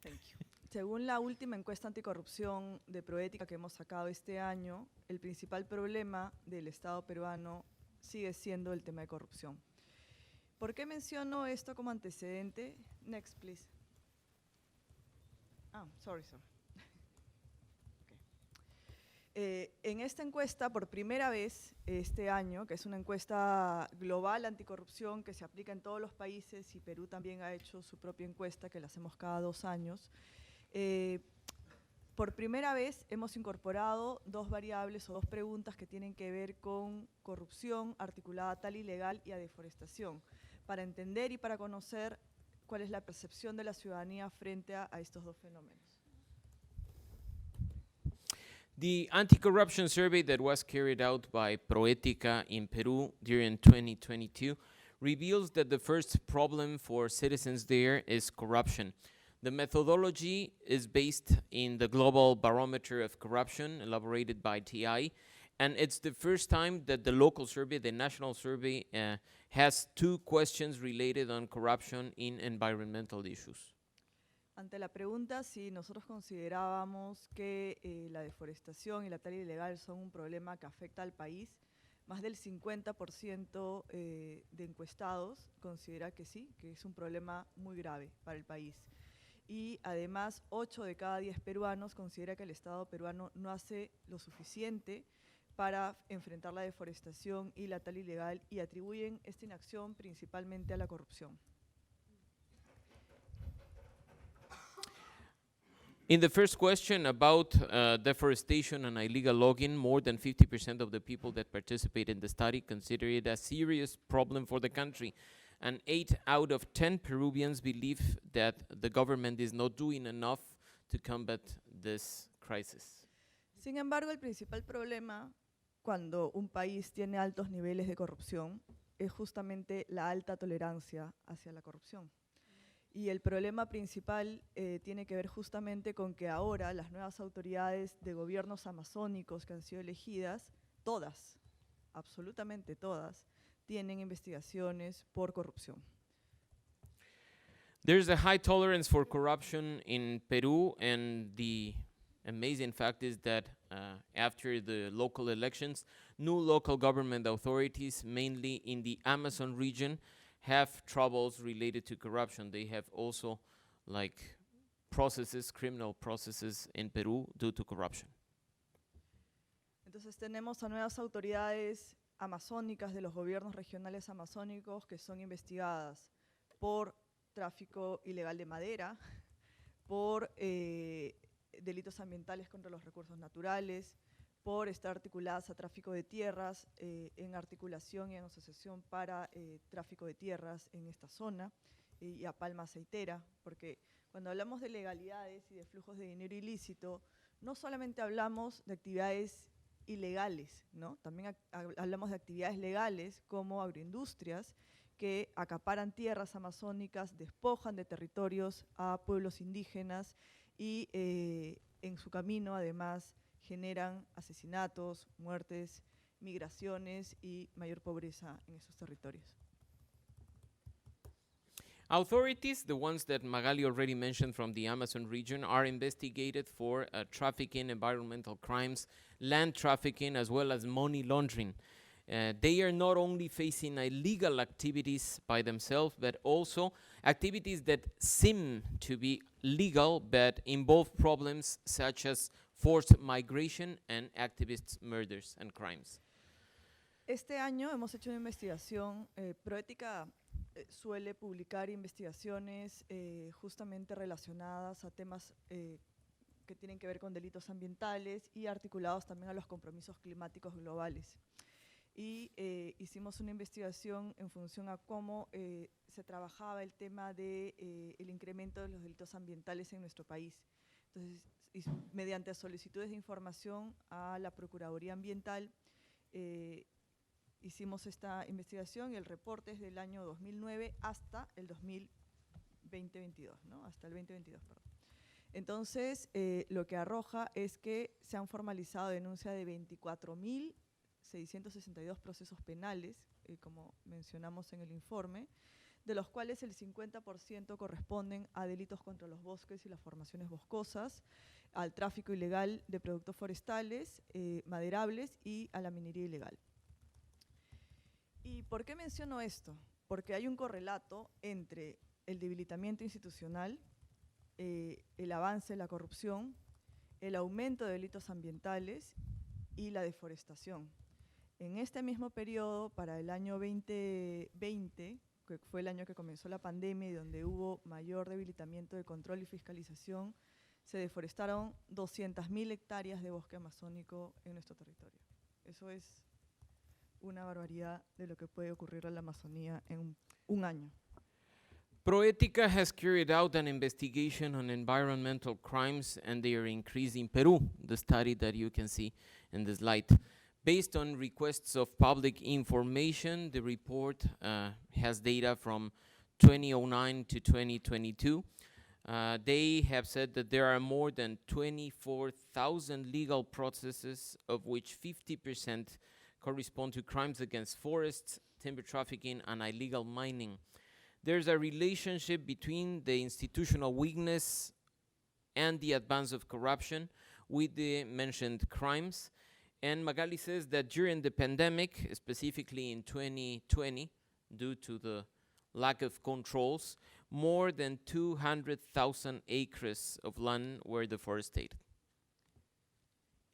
thank you. Según la última encuesta anticorrupción de Proética que hemos sacado este año, el principal problema del Estado peruano sigue siendo el tema de corrupción. ¿Por qué menciono esto como antecedente? Next, please. Sorry. Okay. En esta encuesta, por primera vez este año, que es una encuesta global anticorrupción que se aplica en todos los países, y Perú también ha hecho su propia encuesta, que la hacemos cada 2 años, por primera vez hemos incorporado 2 variables o 2 preguntas que tienen que ver con corrupción articulada a tal ilegal y a deforestación, para entender y para conocer cuál es la percepción de la ciudadanía frente a estos 2 fenómenos. The anti-corruption survey that was carried out by Proética in Peru during 2022 reveals that the first problem for citizens there is corruption. The methodology is based in the Global Barometer of Corruption elaborated by TI, and it's the first time that the local survey, the national survey, has 2 questions related on corruption in environmental issues. Ante la pregunta si nosotros considerábamos que la deforestación y la tala ilegal son un problema que afecta al país, más del 50% de encuestados considera que sí, que es un problema muy grave para el país. Y además 8 de cada 10 peruanos considera que el Estado peruano no hace lo suficiente para enfrentar la deforestación y la tala ilegal, y atribuyen esta inacción principalmente a la corrupción. In the first question about deforestation and illegal logging, more than 50% of the people that participate in the study consider it a serious problem for the country. And 8 out of 10 Peruvians believe that the government is not doing enough to combat this crisis. Sin embargo, el principal problema cuando un país tiene altos niveles de corrupción es justamente la alta tolerancia hacia la corrupción. Y el problema principal tiene que ver justamente con que ahora las nuevas autoridades de gobiernos amazónicos que han sido elegidas, todas, absolutamente todas, tienen investigaciones por corrupción. There's a high tolerance for corruption in Peru, and the amazing fact is that after the local elections, new local government authorities, mainly in the Amazon region, have troubles related to corruption. They have also processes, criminal processes in Peru due to corruption. Entonces tenemos a nuevas autoridades amazónicas de los gobiernos regionales amazónicos que son investigadas por tráfico ilegal de madera, por delitos ambientales contra los recursos naturales, por estar articuladas a tráfico de tierras, en articulación y en asociación para tráfico de tierras en esta zona, y a palma aceitera, porque cuando hablamos de legalidades y de flujos de dinero ilícito, no solamente hablamos de actividades ilegales, ¿no? También hablamos de actividades legales como agroindustrias que acaparan tierras amazónicas, despojan de territorios a pueblos indígenas y en su camino además generan asesinatos, muertes, migraciones y mayor pobreza en esos territorios. Authorities, the ones that Magaly already mentioned from the Amazon region, are investigated for trafficking, environmental crimes, land trafficking, as well as money laundering. They are not only facing illegal activities by themselves, but also activities that seem to be legal but involve problems such as forced migration and activists' murders and crimes. Este año hemos hecho una investigación, Proética suele publicar investigaciones justamente relacionadas a temas que tienen que ver con delitos ambientales y articulados también a los compromisos climáticos globales. Y hicimos una investigación en función a cómo se trabajaba el tema de el incremento de los delitos ambientales en nuestro país. Entonces, mediante solicitudes de información a la Procuraduría Ambiental, hicimos esta investigación y el reporte es del año 2009 hasta el 2022, ¿no? Hasta el 2022, perdón. Entonces, lo que arroja es que se han formalizado denuncias de 24.662 procesos penales, como mencionamos en el informe, de los cuales el 50% corresponden a delitos contra los bosques y las formaciones boscosas, al tráfico ilegal de productos forestales, maderables y a la minería ilegal. ¿Y por qué menciono esto? Porque hay un correlato entre el debilitamiento institucional, el avance de la corrupción, el aumento de delitos ambientales y la deforestación. En este mismo periodo, para el año 2020, que fue el año que comenzó la pandemia y donde hubo mayor debilitamiento de control y fiscalización, se deforestaron 200.000 hectáreas de bosque amazónico en nuestro territorio. Eso es una barbaridad de lo que puede ocurrir en la Amazonía en un año. Proética has carried out an investigation on environmental crimes, and they are increasing Peru, the study that you can see in the slide. Based on requests of public information, the report has data from 2009 to 2022. They have said that there are more than 24,000 legal processes, of which 50% correspond to crimes against forests, timber trafficking, and illegal mining. There's a relationship between the institutional weakness and the advance of corruption with the mentioned crimes. And Magaly says that during the pandemic, specifically in 2020, due to the lack of controls, more than 200,000 acres of land were deforested.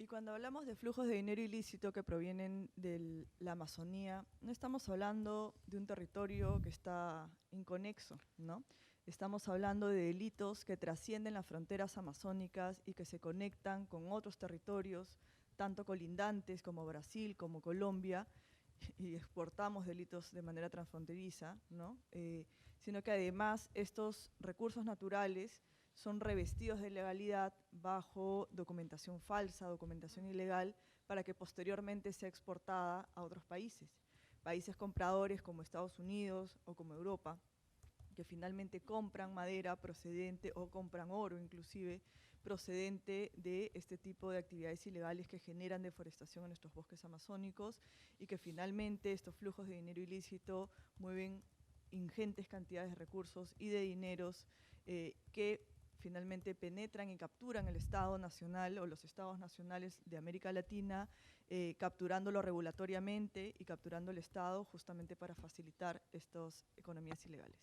Y cuando hablamos de flujos de dinero ilícito que provienen de la Amazonía, no estamos hablando de un territorio que está inconexo, ¿no? Estamos hablando de delitos que trascienden las fronteras amazónicas y que se conectan con otros territorios, tanto colindantes como Brasil, como Colombia, y exportamos delitos de manera transfronteriza, ¿no? Sino que además estos recursos naturales son revestidos de legalidad bajo documentación falsa, documentación ilegal, para que posteriormente sea exportada a otros países. Países compradores como Estados Unidos o como Europa, que finalmente compran madera procedente o compran oro inclusive procedente de este tipo de actividades ilegales que generan deforestación en nuestros bosques amazónicos y que finalmente estos flujos de dinero ilícito mueven ingentes cantidades de recursos y de dineros que finalmente penetran y capturan el Estado Nacional o los Estados Nacionales de América Latina, capturándolo regulatoriamente y capturando el Estado justamente para facilitar estas economías ilegales.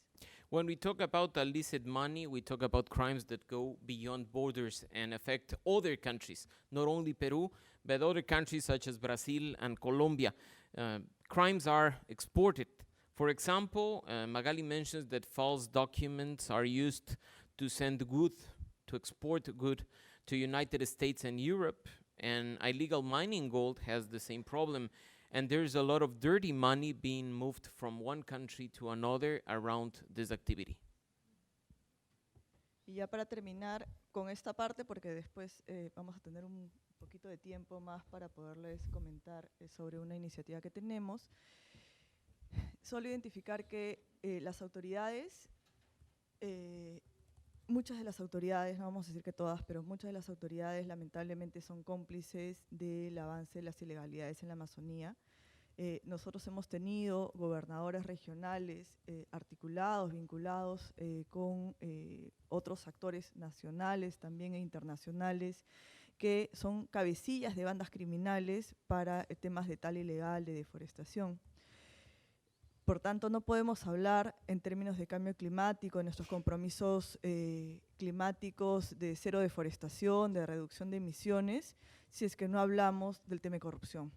When we talk about illicit money, we talk about crimes that go beyond borders and affect other countries, not only Peru, but other countries such as Brazil and Colombia. Crimes are exported. For example, Magaly mentions that false documents are used to send goods, to export good to United States and Europe, and illegal mining gold has the same problem. And there's a lot of dirty money being moved from one country to another around this activity. Y ya para terminar con esta parte, porque después vamos a tener un poquito de tiempo más para poderles comentar sobre una iniciativa que tenemos, solo identificar que las autoridades, muchas de las autoridades, no vamos a decir que todas, pero muchas de las autoridades lamentablemente son cómplices del avance de las ilegalidades en la Amazonía. Nosotros hemos tenido gobernadores regionales articulados, vinculados con otros actores nacionales también e internacionales, que son cabecillas de bandas criminales para temas de tala ilegal, de deforestación. Por tanto, no podemos hablar en términos de cambio climático, de nuestros compromisos climáticos de cero deforestación, de reducción de emisiones, si es que no hablamos del tema de corrupción.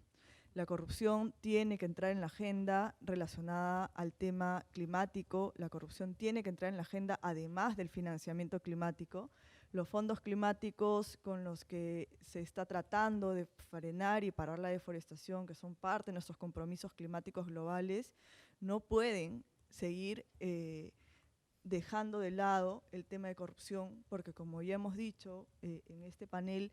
La corrupción tiene que entrar en la agenda relacionada al tema climático, la corrupción tiene que entrar en la agenda además del financiamiento climático. Los fondos climáticos con los que se está tratando de frenar y parar la deforestación, que son parte de nuestros compromisos climáticos globales, no pueden seguir dejando de lado el tema de corrupción, porque como ya hemos dicho en este panel,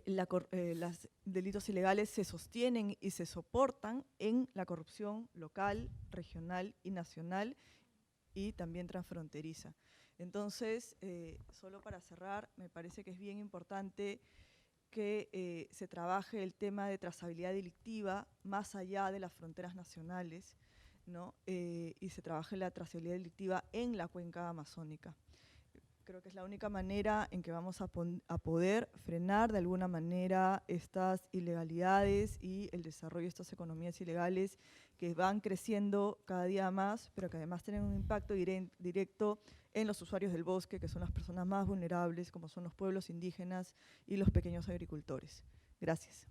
los delitos ilegales se sostienen y se soportan en la corrupción local, regional y nacional, y también transfronteriza. Entonces, solo para cerrar, me parece que es bien importante que se trabaje el tema de trazabilidad delictiva más allá de las fronteras nacionales, ¿no? Y se trabaje la trazabilidad delictiva en la cuenca amazónica. Creo que es la única manera en que vamos a poder frenar de alguna manera estas ilegalidades y el desarrollo de estas economías ilegales que van creciendo cada día más, pero que además tienen un impacto directo en los usuarios del bosque, que son las personas más vulnerables, como son los pueblos indígenas y los pequeños agricultores. Gracias.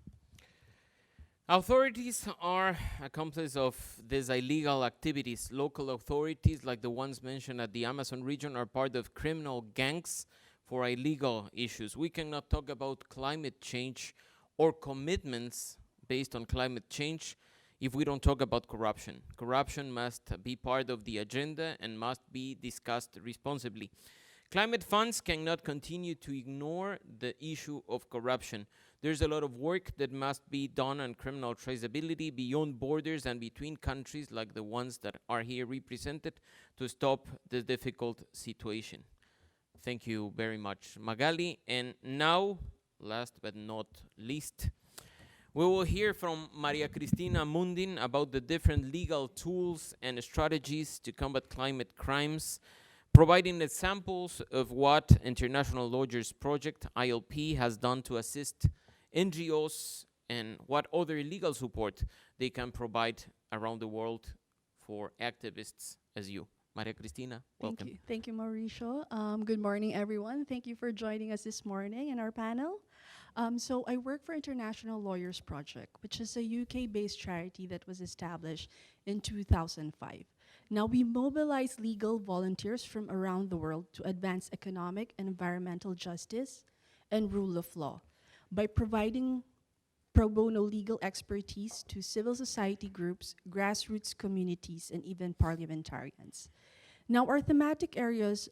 Authorities are accomplices of these illegal activities. Local authorities, like the ones mentioned at the Amazon region, are part of criminal gangs for illegal issues. We cannot talk about climate change or commitments based on climate change if we don't talk about corruption. Corruption must be part of the agenda and must be discussed responsibly. Climate funds cannot continue to ignore the issue of corruption. There's a lot of work that must be done on criminal traceability beyond borders and between countries like the ones that are here represented to stop the difficult situation. Thank you very much, Magaly. And now, last but not least, we will hear from Maria Cristina Mundin about the different legal tools and strategies to combat climate crimes, providing examples of what International Lawyers Project, ILP, has done to assist NGOs and what other legal support they can provide around the world for activists as you. Maria Cristina, welcome. Thank you, Mauricio. Good morning, everyone. Thank you for joining us this morning in our panel. So I work for International Lawyers Project, which is a UK-based charity that was established in 2005. Now, we mobilize legal volunteers from around the world to advance economic and environmental justice and rule of law by providing pro bono legal expertise to civil society groups, grassroots communities, and even parliamentarians. Now, our thematic areas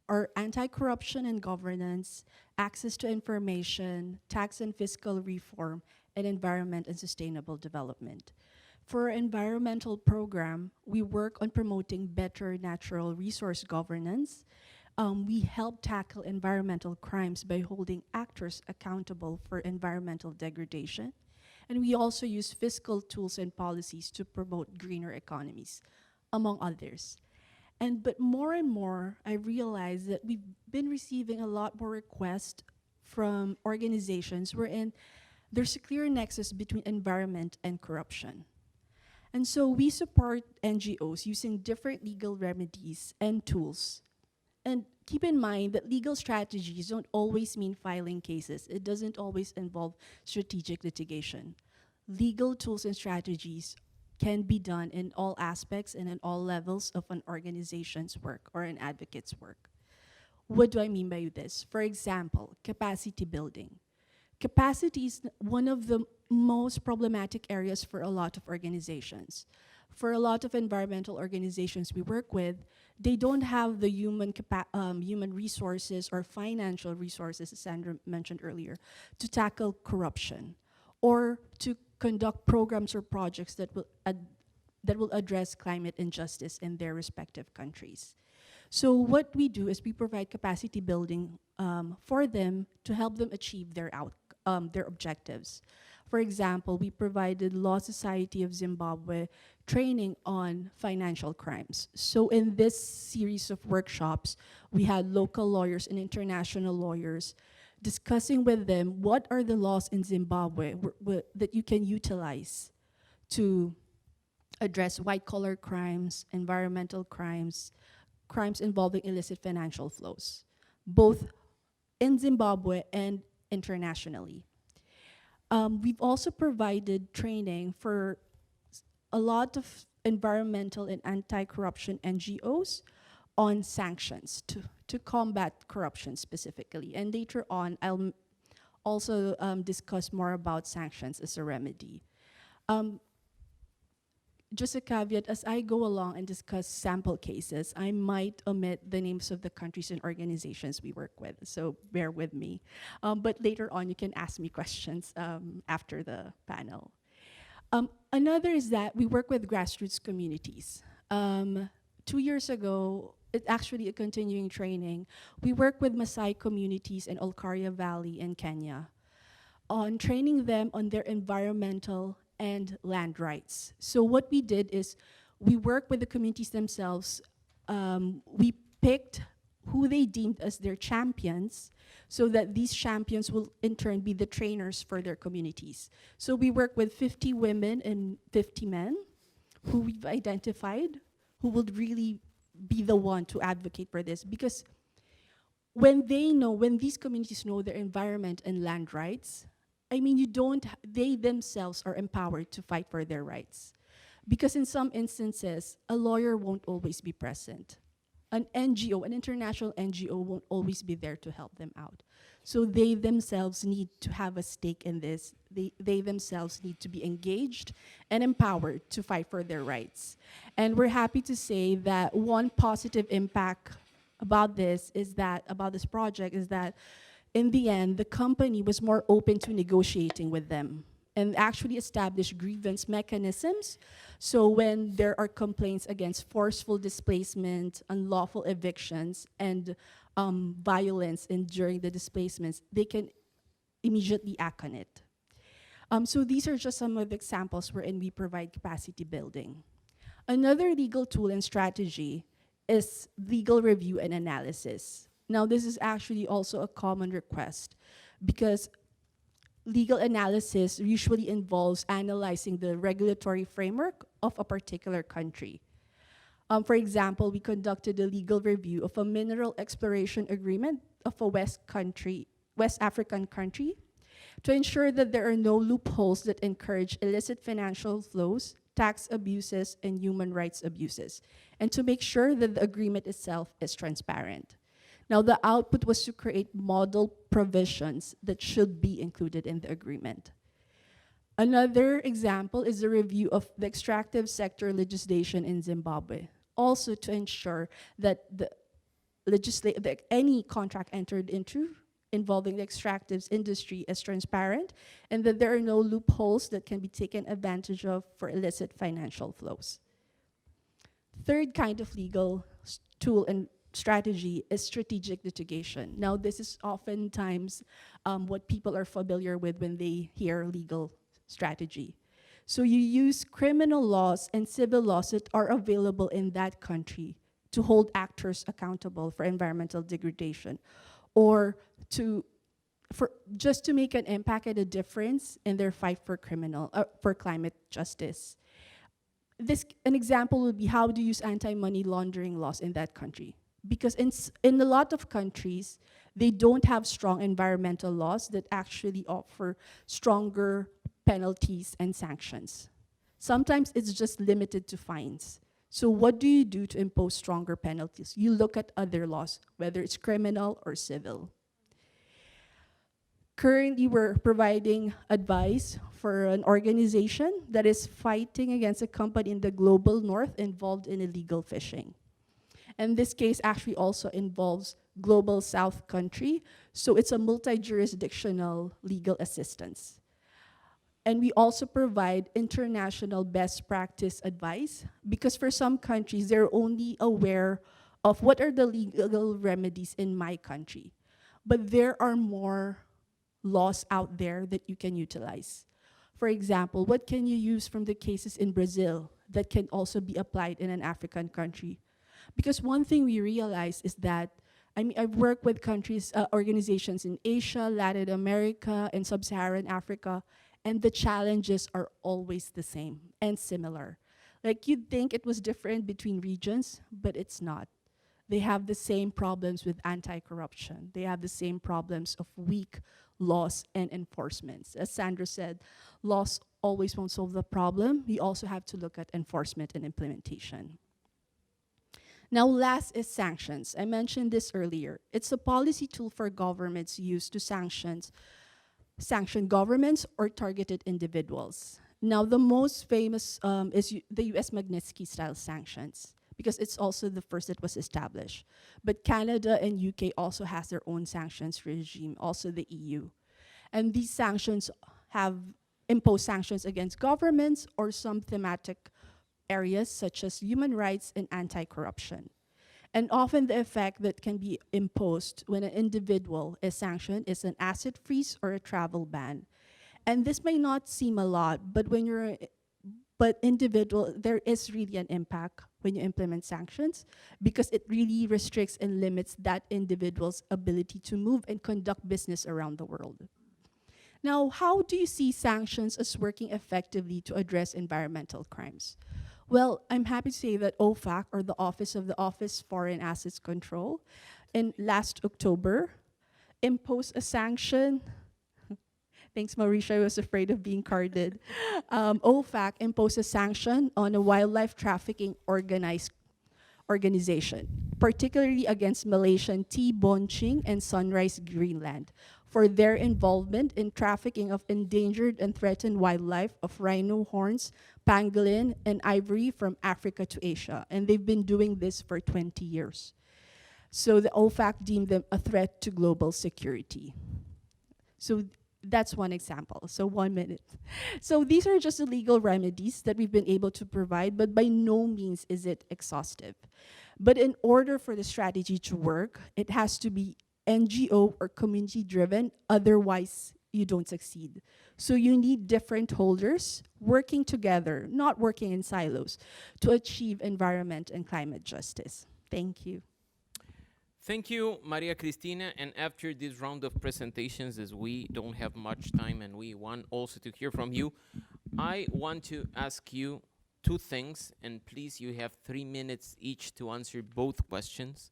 are anti-corruption and governance, access to information, tax and fiscal reform, and environment and sustainable development. For our environmental program, we work on promoting better natural resource governance. We help tackle environmental crimes by holding actors accountable for environmental degradation. And we also use fiscal tools and policies to promote greener economies, among others. But more and more, I realize that we've been receiving a lot more requests from organizations wherein there's a clear nexus between environment and corruption. And so we support NGOs using different legal remedies and tools. And keep in mind that legal strategies don't always mean filing cases. It doesn't always involve strategic litigation. Legal tools and strategies can be done in all aspects and in all levels of an organization's work or an advocate's work. What do I mean by this? For example, capacity building. Capacity is one of the most problematic areas for a lot of organizations. For a lot of environmental organizations we work with, they don't have the human resources or financial resources, as Sandra mentioned earlier, to tackle corruption or to conduct programs or projects that will address climate injustice in their respective countries. So what we do is we provide capacity building for them to help them achieve their their objectives. For example, we provided Law Society of Zimbabwe training on financial crimes. So in this series of workshops, we had local lawyers and international lawyers discussing with them what are the laws in Zimbabwe that you can utilize to address white-collar crimes, environmental crimes, crimes involving illicit financial flows, both in Zimbabwe and internationally. We've also provided training for a lot of environmental and anti-corruption NGOs on sanctions to combat corruption specifically. And later on, I'll also discuss more about sanctions as a remedy. Just a caveat, as I go along and discuss sample cases, I might omit the names of the countries and organizations we work with, so bear with me. But later on, you can ask me questions after the panel. Another is that we work with grassroots communities. 2 years ago, it's actually a continuing training. We work with Maasai communities in Olkaria Valley in Kenya on training them on their environmental and land rights. So what we did is we worked with the communities themselves. We picked who they deemed as their champions so that these champions will in turn be the trainers for their communities. So we work with 50 women and 50 men who we've identified who would really be the one to advocate for this, because when these communities know their environment and land rights, I mean, they themselves are empowered to fight for their rights. Because in some instances, a lawyer won't always be present. An NGO, an international NGO, won't always be there to help them out. So they themselves need to have a stake in this. They themselves need to be engaged and empowered to fight for their rights. And we're happy to say that one positive impact about this project is that in the end, the company was more open to negotiating with them and actually established grievance mechanisms. So when there are complaints against forceful displacement, unlawful evictions, and violence during the displacements, they can immediately act on it. So these are just some of the examples wherein we provide capacity building. Another legal tool and strategy is legal review and analysis. Now, this is actually also a common request because legal analysis usually involves analyzing the regulatory framework of a particular country. For example, we conducted a legal review of a mineral exploration agreement of a West African country to ensure that there are no loopholes that encourage illicit financial flows, tax abuses, and human rights abuses, and to make sure that the agreement itself is transparent. Now, the output was to create model provisions that should be included in the agreement. Another example is a review of the extractive sector legislation in Zimbabwe, also to ensure that any contract entered into involving the extractives industry is transparent and that there are no loopholes that can be taken advantage of for illicit financial flows. Third kind of legal tool and strategy is strategic litigation. Now, this is oftentimes what people are familiar with when they hear legal strategy. So you use criminal laws and civil laws that are available in that country to hold actors accountable for environmental degradation, or just to make an impact and a difference in their fight for climate justice. An example would be how to use anti-money laundering laws in that country. Because in a lot of countries, they don't have strong environmental laws that actually offer stronger penalties and sanctions. Sometimes it's just limited to fines. So what do you do to impose stronger penalties? You look at other laws, whether it's criminal or civil. Currently, we're providing advice for an organization that is fighting against a company in the global north involved in illegal fishing. And this case actually also involves global south country, so it's a multi-jurisdictional legal assistance. And we also provide international best practice advice, because for some countries, they're only aware of what are the legal remedies in my country. But there are more laws out there that you can utilize. For example, what can you use from the cases in Brazil that can also be applied in an African country? Because one thing we realize is that, I mean, I've worked with countries, organizations in Asia, Latin America, and Sub-Saharan Africa, and the challenges are always the same and similar. Like, you'd think it was different between regions, but it's not. They have the same problems with anti-corruption. They have the same problems of weak laws and enforcements. As Sandra said, laws always won't solve the problem. We also have to look at enforcement and implementation. Now, last is sanctions. I mentioned this earlier. It's a policy tool for governments used to sanction governments or targeted individuals. Now, the most famous is the US Magnitsky-style sanctions, because it's also the first that was established. But Canada and UK also has their own sanctions regime, also the EU. And these sanctions have imposed sanctions against governments or some thematic areas such as human rights and anti-corruption. And often the effect that can be imposed when an individual is sanctioned is an asset freeze or a travel ban. And this may not seem a lot, but when you're there is really an impact when you implement sanctions, because it really restricts and limits that individual's ability to move and conduct business around the world. Now, how do you see sanctions as working effectively to address environmental crimes? Well, I'm happy to say that OFAC, or the Office Foreign Assets Control, in last October, imposed a sanction. Thanks, Mauricio, I was afraid of being carded. OFAC imposed a sanction on a wildlife trafficking organized organization, particularly against Malaysian T. Bonching and Sunrise Greenland, for their involvement in trafficking of endangered and threatened wildlife of rhino horns, pangolin, and ivory from Africa to Asia. And they've been doing this for 20 years. So the OFAC deemed them a threat to global security. So that's one example, so 1 minute. So these are just the legal remedies that we've been able to provide, but by no means is it exhaustive. But in order for the strategy to work, it has to be NGO or community driven, otherwise you don't succeed. So you need different holders working together, not working in silos, to achieve environment and climate justice. Thank you. Thank you, Maria Cristina. And after this round of presentations, as we don't have much time and we want also to hear from you, I want to ask you two things, and please, you have 3 minutes each to answer both questions.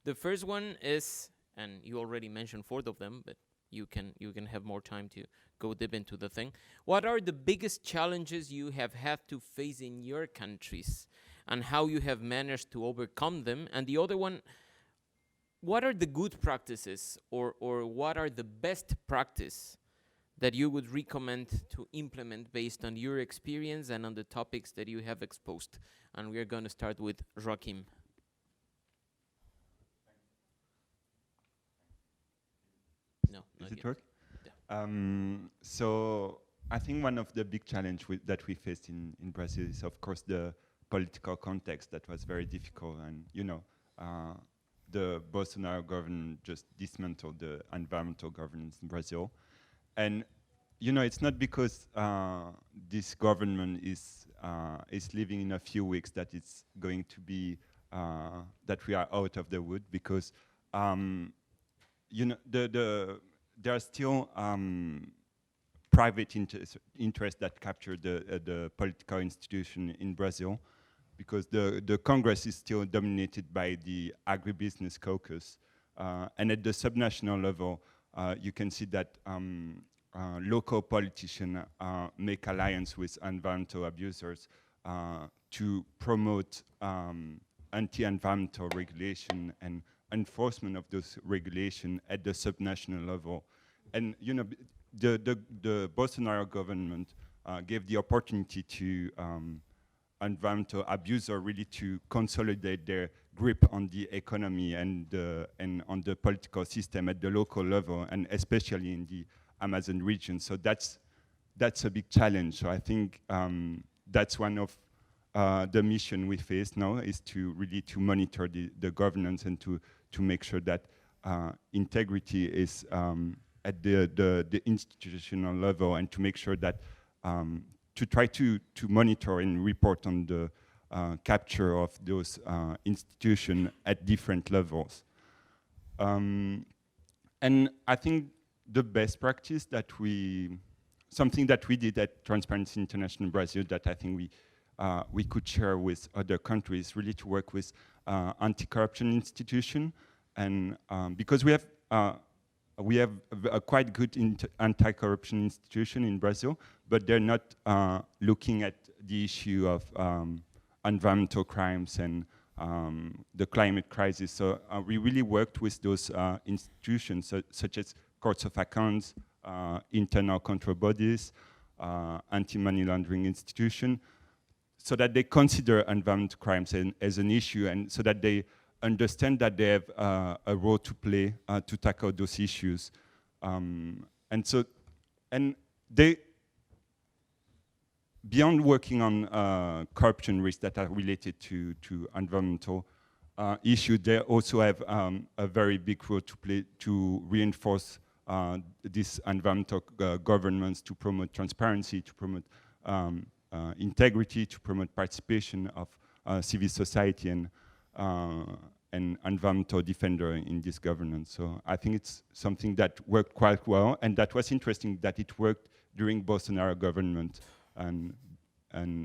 The first one is, and you already mentioned 4 of them, but you can have more time to go deep into the thing. What are the biggest challenges you have had to face in your countries, and how you have managed to overcome them? And the other one, what are the good practices, or what are the best practice that you would recommend to implement based on your experience and on the topics that you have exposed? And we are going to start with Joachim. No, Is not it yet. work? Yeah. So I think one of the big challenges that we faced in Brazil is, of course, the political context that was very difficult. And, you know, the Bolsonaro government just dismantled the environmental governance in Brazil. And, you know, it's not because this government is living in a few weeks that it's going to be, that we are out of the wood, because, you know, there are still private interests that capture the political institution in Brazil, because the Congress is still dominated by the agribusiness caucus. And at the subnational level, you can see that local politicians make alliance with environmental abusers to promote anti-environmental regulation and enforcement of those regulations at the subnational level. And, you know, the Bolsonaro government gave the opportunity to environmental abusers really to consolidate their grip on the economy and on the political system at the local level, and especially in the Amazon region. So that's a big challenge. So I think that's one of the mission we face now, is to really to monitor the governance and to make sure that integrity is at the institutional level, and to make sure that to try to monitor and report on the capture of those institutions at different levels. And I think the best practice that something that we did at Transparency International Brazil that I think we could share with other countries, really to work with anti-corruption institution, and because we have a quite good anti-corruption institution in Brazil, but they're not looking at the issue of environmental crimes and the climate crisis. So we really worked with those institutions, such as courts of accounts, internal control bodies, anti-money laundering institution, so that they consider environmental crimes as an issue, and so that they understand that they have a role to play to tackle those issues. And they, beyond working on corruption risks that are related to environmental issues, they also have a very big role to play to reinforce this environmental governance, to promote transparency, to promote integrity, to promote participation of civil society and environmental defender in this governance. So I think it's something that worked quite well, and that was interesting that it worked during Bolsonaro government, and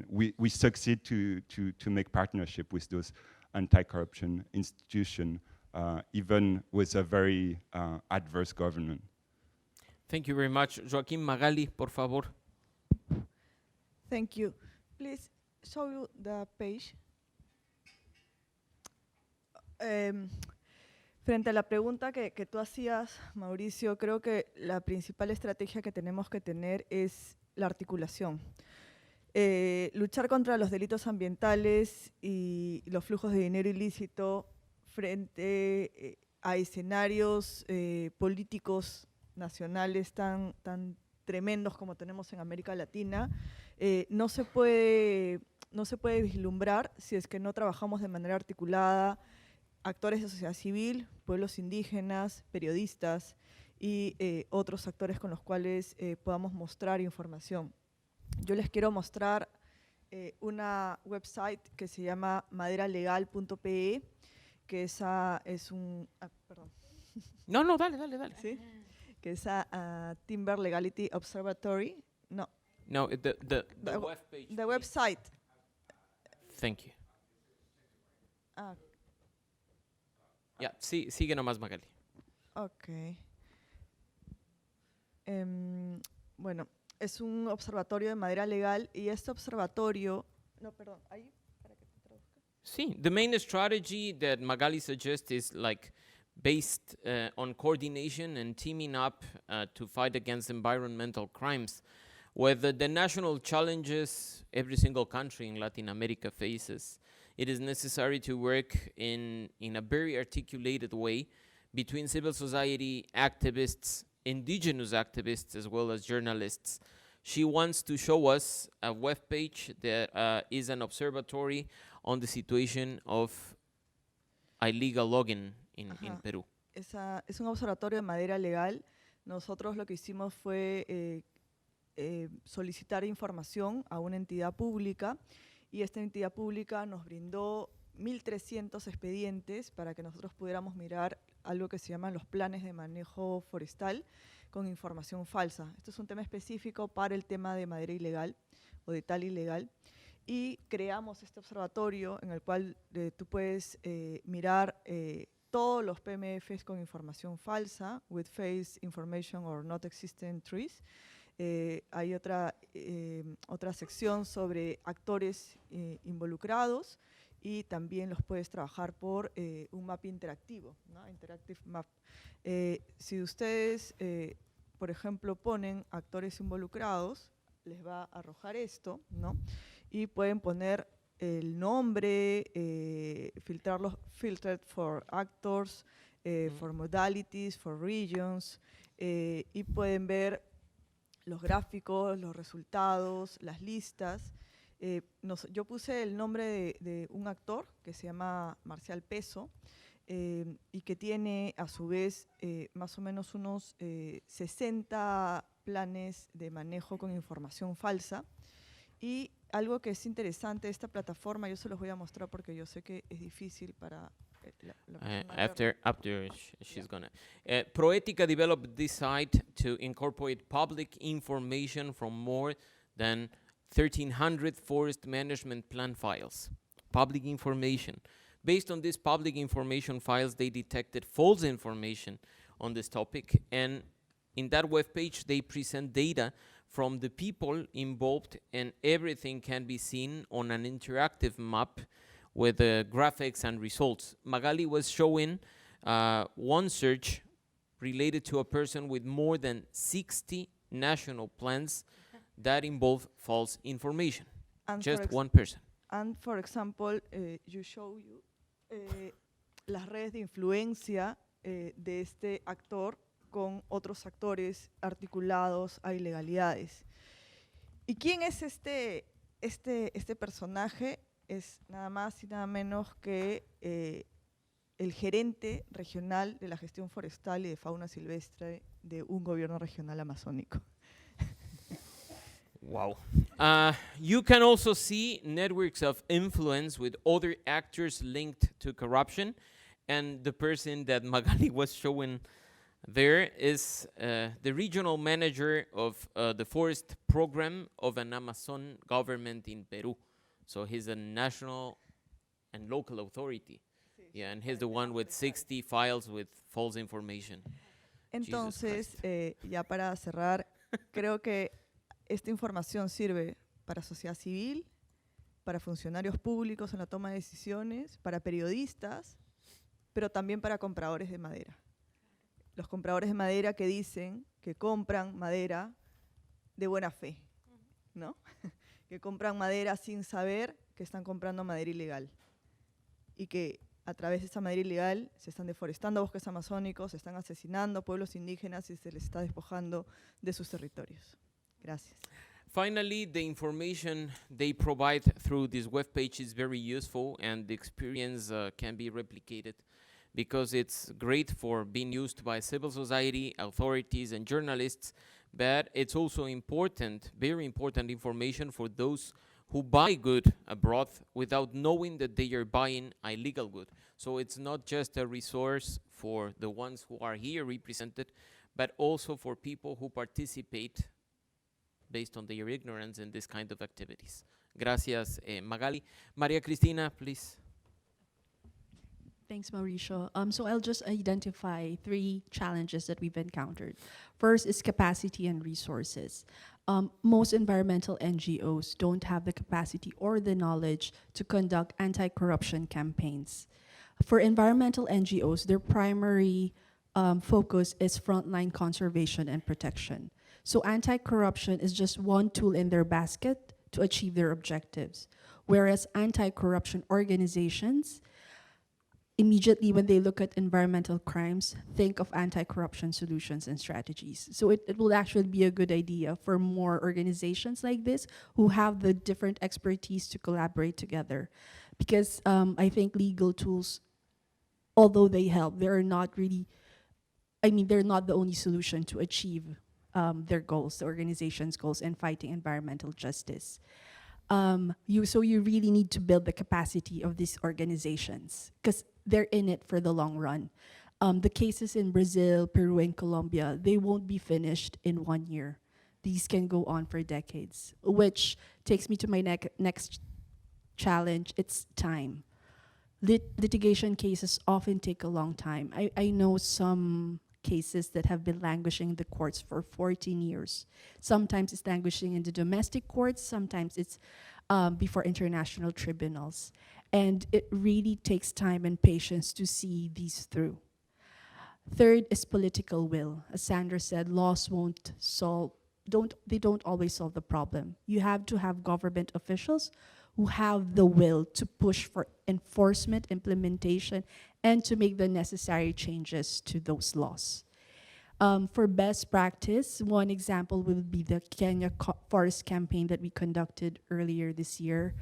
we succeed to make partnership with those anti-corruption institutions, even with a very adverse government. Thank you very much. Joaquim, Magaly, por favor. Thank you. Please show you the page. Frente a la pregunta que tú hacías, Mauricio, creo que la principal estrategia que tenemos que tener es la articulación. Luchar contra los delitos ambientales y los flujos de dinero ilícito frente a escenarios políticos nacionales tan tremendos como tenemos en América Latina, no se puede vislumbrar si es que no trabajamos de manera articulada, actores de sociedad civil, pueblos indígenas, periodistas y otros actores con los cuales podamos mostrar información. Yo les quiero mostrar una website que se llama maderalegal.pe, que esa es un... perdón. No, dale. ¿Sí? Que es Timber Legality Observatory. No. No, the web page. The website. Thank you. Yeah, sigue nomás, Magaly. Ok. Bueno, es un observatorio de madera legal y este observatorio... No, perdón, ahí, para que te traduzca. Sí, the main strategy that Magaly suggests is like based on coordination and teaming up to fight against environmental crimes, whether the national challenges every single country in Latin America faces. It is necessary to work in a very articulated way between civil society activists, indigenous activists, as well as journalists. She wants to show us a webpage that is an observatory on the situation of illegal logging in Perú. Es un observatorio de madera legal. Nosotros lo que hicimos fue solicitar información a una entidad pública, y esta entidad pública nos brindó 1.300 expedientes para que nosotros pudiéramos mirar algo que se llaman los planes de manejo forestal con información falsa. Esto es un tema específico para el tema de madera ilegal o de tal ilegal, y creamos este observatorio en el cual tú puedes mirar todos los PMFs con información falsa, with false information or not existent trees. Hay otra sección sobre actores involucrados, y también los puedes trabajar por un mapa interactivo, ¿no? Interactive map. Si ustedes, por ejemplo, ponen actores involucrados, les va a arrojar esto, ¿no? Y pueden poner el nombre, filtrarlos, filtered for actors, for modalities, for regions, y pueden ver los gráficos, los resultados, las listas. Yo puse el nombre de un actor que se llama Marcial Peso. y que tiene a su vez más o menos unos 60 planes de manejo con información falsa. Y algo que es interesante de esta plataforma, yo se los voy a mostrar porque yo sé que es difícil para la persona verlo. After she's gonna. Proética developed this site to incorporate public information from more than 1,300 forest management plan files. Public information. Based on these public information files, they detected false information on this topic, and in that web page, they present data from the people involved, and everything can be seen on an interactive map with graphics and results. Magaly was showing one search related to a person with more than 60 national plans that involve false information. And Just one person. And for example, you show you las redes de influencia de este actor con otros actores articulados a ilegalidades. ¿Y quién es este personaje? Es nada más y nada menos que el gerente regional de la gestión forestal y de fauna silvestre de un gobierno regional amazónico. Wow. You can also see networks of influence with other actors linked to corruption, and the person that Magaly was showing there is the regional manager of the forest program of an Amazon government in Peru. So he's a national and local authority. Yeah, and he's the one with 60 files with false information. Entonces, ya para cerrar, creo que esta información sirve para sociedad civil, para funcionarios públicos en la toma de decisiones, para periodistas, pero también para compradores de madera. Los compradores de madera que dicen que compran madera de buena fe, ¿no? Que compran madera sin saber que están comprando madera ilegal y que a través de esa madera ilegal se están deforestando bosques amazónicos, se están asesinando pueblos indígenas y se les está despojando de sus territorios. Gracias. Finally, the information they provide through this webpage is very useful, and the experience can be replicated because it's great for being used by civil society, authorities, and journalists, but it's also important, very important information for those who buy good abroad without knowing that they are buying illegal good. So it's not just a resource for the ones who are here represented, but also for people who participate based on their ignorance in this kind of activities. Gracias, Magaly. Maria Cristina, please. Thanks, Mauricio. So I'll just identify 3 challenges that we've encountered. First is capacity and resources. Most environmental NGOs don't have the capacity or the knowledge to conduct anti-corruption campaigns. For environmental NGOs, their primary focus is frontline conservation and protection. So anti-corruption is just one tool in their basket to achieve their objectives. Whereas anti-corruption organizations, immediately when they look at environmental crimes, think of anti-corruption solutions and strategies. So it will actually be a good idea for more organizations like this who have the different expertise to collaborate together. Because I think legal tools, although they help, they're not really, they're not the only solution to achieve their goals, the organization's goals in fighting environmental justice. So you really need to build the capacity of these organizations because they're in it for the long run. The cases in Brazil, Peru, and Colombia, they won't be finished in 1 year. These can go on for decades, which takes me to my next challenge. It's time. Litigation cases often take a long time. I know some cases that have been languishing in the courts for 14 years. Sometimes it's languishing in the domestic courts, sometimes it's before international tribunals. And it really takes time and patience to see these through. Third is political will. As Sandra said, laws don't always solve the problem. You have to have government officials who have the will to push for enforcement, implementation, and to make the necessary changes to those laws. For best practice, one example would be the Kenya Forest Campaign that we conducted earlier this year.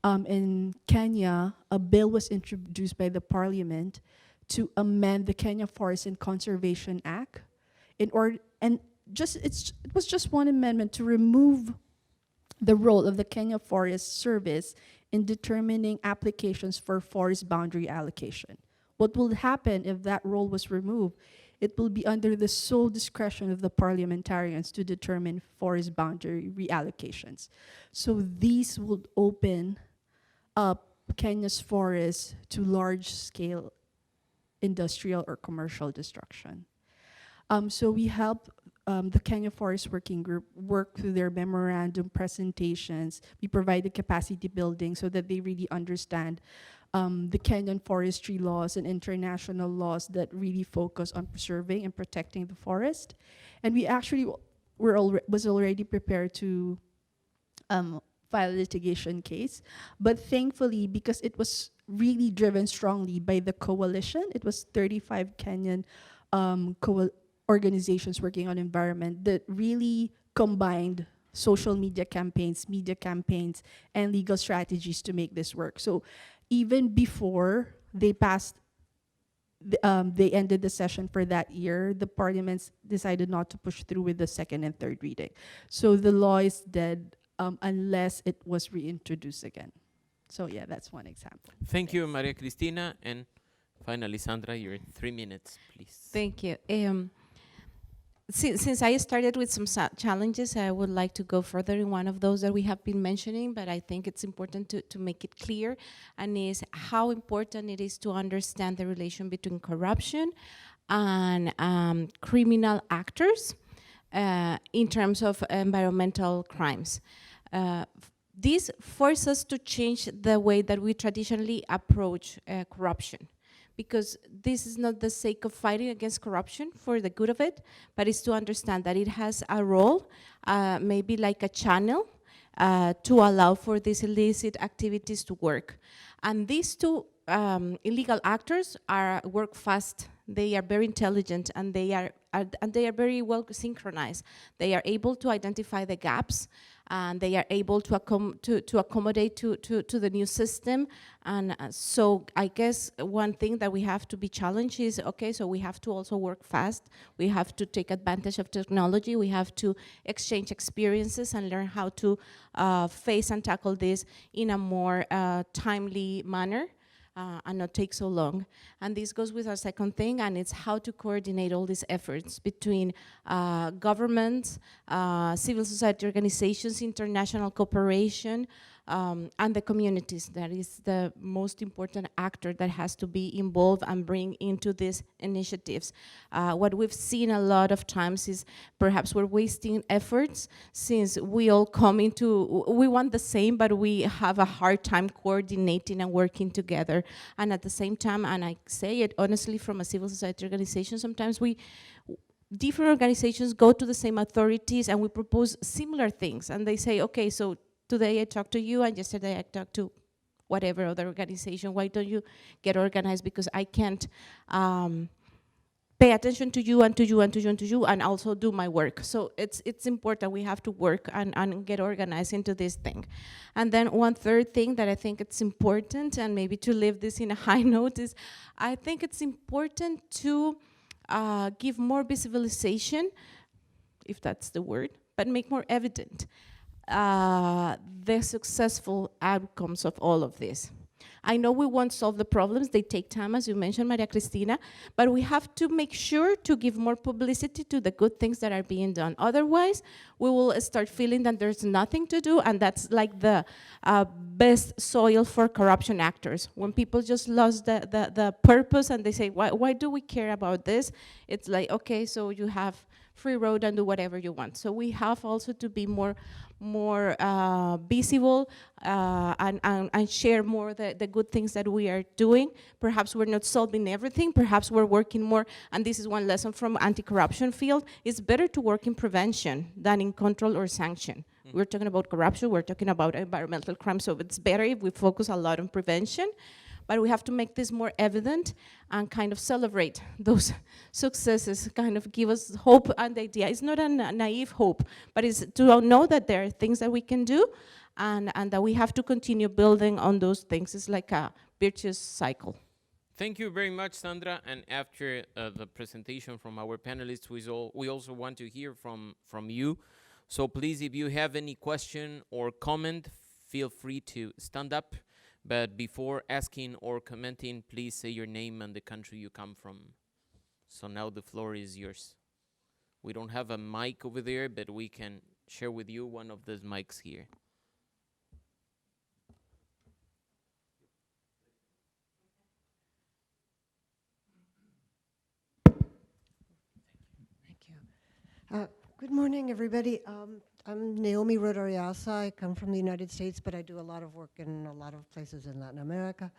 In Kenya, a bill was introduced by the parliament to amend the Kenya Forest and Conservation Act in order, and it was just one amendment to remove the role of the Kenya Forest Service in determining applications for forest boundary allocation. What will happen if that role was removed? It will be under the sole discretion of the parliamentarians to determine forest boundary reallocations. So these would open up Kenya's forests to large-scale industrial or commercial destruction. So we help the Kenya Forest Working Group work through their memorandum presentations. We provide the capacity building so that they really understand the Kenyan forestry laws and international laws that really focus on preserving and protecting the forest. And we actually was already prepared to file a litigation case, but thankfully, because it was really driven strongly by the coalition, it was 35 Kenyan organizations working on environment that really combined social media campaigns, and legal strategies to make this work. So even before they passed, they ended the session for that year, the parliaments decided not to push through with the second and third reading. So the law is dead unless it was reintroduced again. So yeah, that's one example. Thank you, Maria Cristina. And finally, Sandra, your 3 minutes, please. Thank you. Since I started with some challenges, I would like to go further in one of those that we have been mentioning, but I think it's important to make it clear, and is how important it is to understand the relation between corruption and criminal actors in terms of environmental crimes. This forces us to change the way that we traditionally approach corruption, because this is not the sake of fighting against corruption for the good of it, but it's to understand that it has a role, maybe like a channel, to allow for these illicit activities to work. And these two illegal actors work fast. They are very intelligent, and they are very well synchronized. They are able to identify the gaps, and they are able to accommodate to the new system. And so I guess one thing that we have to be challenged is, okay, so we have to also work fast. We have to take advantage of technology. We have to exchange experiences and learn how to face and tackle this in a more timely manner. And not take so long. And this goes with our second thing, and it's how to coordinate all these efforts between governments, civil society organizations, international cooperation, and the communities. That is the most important actor that has to be involved and bring into these initiatives. What we've seen a lot of times is perhaps we're wasting efforts, since we all we want the same, but we have a hard time coordinating and working together. And at the same time, and I say it honestly from a civil society organization, sometimes different organizations go to the same authorities and we propose similar things, and they say, okay, so today I talked to you, and yesterday I talked to whatever other organization. Why don't you get organized? Because I can't pay attention to you and to you and to you and to you and also do my work. So it's important. We have to work and get organized into this thing. And then one third thing that I think it's important, and maybe to leave this in a high note, is I think it's important to give more visibilization, if that's the word, but make more evident the successful outcomes of all of this. I know we won't solve the problems, they take time, as you mentioned, Maria Cristina, but we have to make sure to give more publicity to the good things that are being done. Otherwise, we will start feeling that there's nothing to do, and that's like the best soil for corruption actors. When people just lost the purpose and they say, why do we care about this? It's like, okay, so you have free road and do whatever you want. So we have also to be more visible and share more the good things that we are doing. Perhaps we're not solving everything, perhaps we're working more, and this is one lesson from anti-corruption field, it's better to work in prevention than in control or sanction. We're talking about corruption, we're talking about environmental crime, so it's better if we focus a lot on prevention. But we have to make this more evident and kind of celebrate those successes, kind of give us hope and the idea. It's not a naive hope, but it's to know that there are things that we can do and that we have to continue building on those things. It's like a virtuous cycle. Thank you very much, Sandra. And after the presentation from our panelists, we also want to hear from you. So please, if you have any question or comment, feel free to stand up. But before asking or commenting, please say your name and the country you come from. So now the floor is yours. We don't have a mic over there, but we can share with you one of those mics here. Good morning, everybody. I'm Naomi Rodariasa. I come from the United States, but I do a lot of work in a lot of places in Latin America.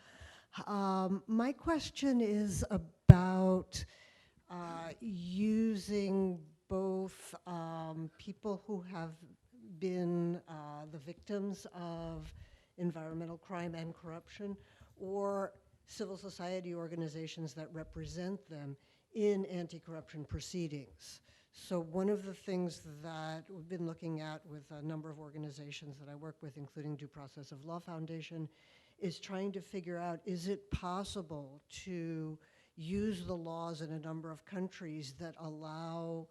My question is about using both people who have been the victims of environmental crime and corruption, or civil society organizations that represent them in anti-corruption proceedings. So one of the things that we've been looking at with a number of organizations that I work with, including Due Process of Law Foundation, is trying to figure out, is it possible to use the laws in a number of countries that allow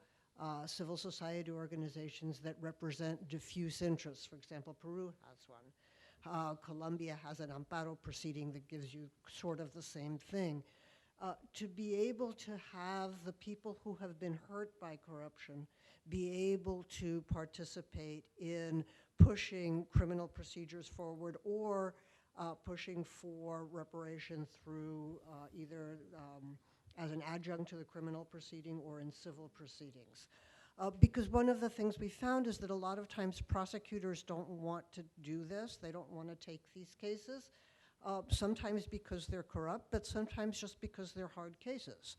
civil society organizations that represent diffuse interests? For example, Peru has one. Colombia has an amparo proceeding that gives you sort of the same thing. To be able to have the people who have been hurt by corruption be able to participate in pushing criminal procedures forward, or pushing for reparation through either as an adjunct to the criminal proceeding or in civil proceedings. Because one of the things we found is that a lot of times prosecutors don't want to do this. They don't want to take these cases. Sometimes because they're corrupt, but sometimes just because they're hard cases.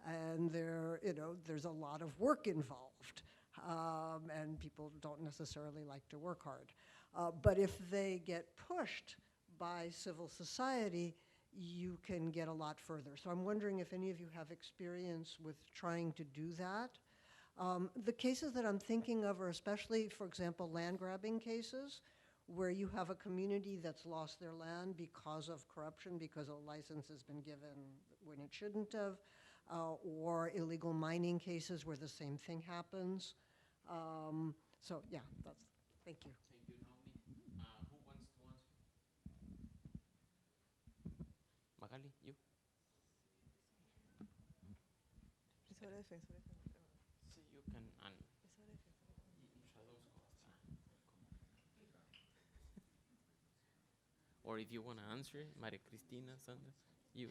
And there's a lot of work involved, and people don't necessarily like to work hard. But if they get pushed by civil society, you can get a lot further. So I'm wondering if any of you have experience with trying to do that. The cases that I'm thinking of are especially, for example, land grabbing cases, where you have a community that's lost their land because of corruption, because a license has been given when it shouldn't have, or illegal mining cases where the same thing happens. So yeah, thank you. Thank you, Naomi. Who wants to answer? Magaly, you? So you can or if you want to answer, Maria Cristina, Sandra, you.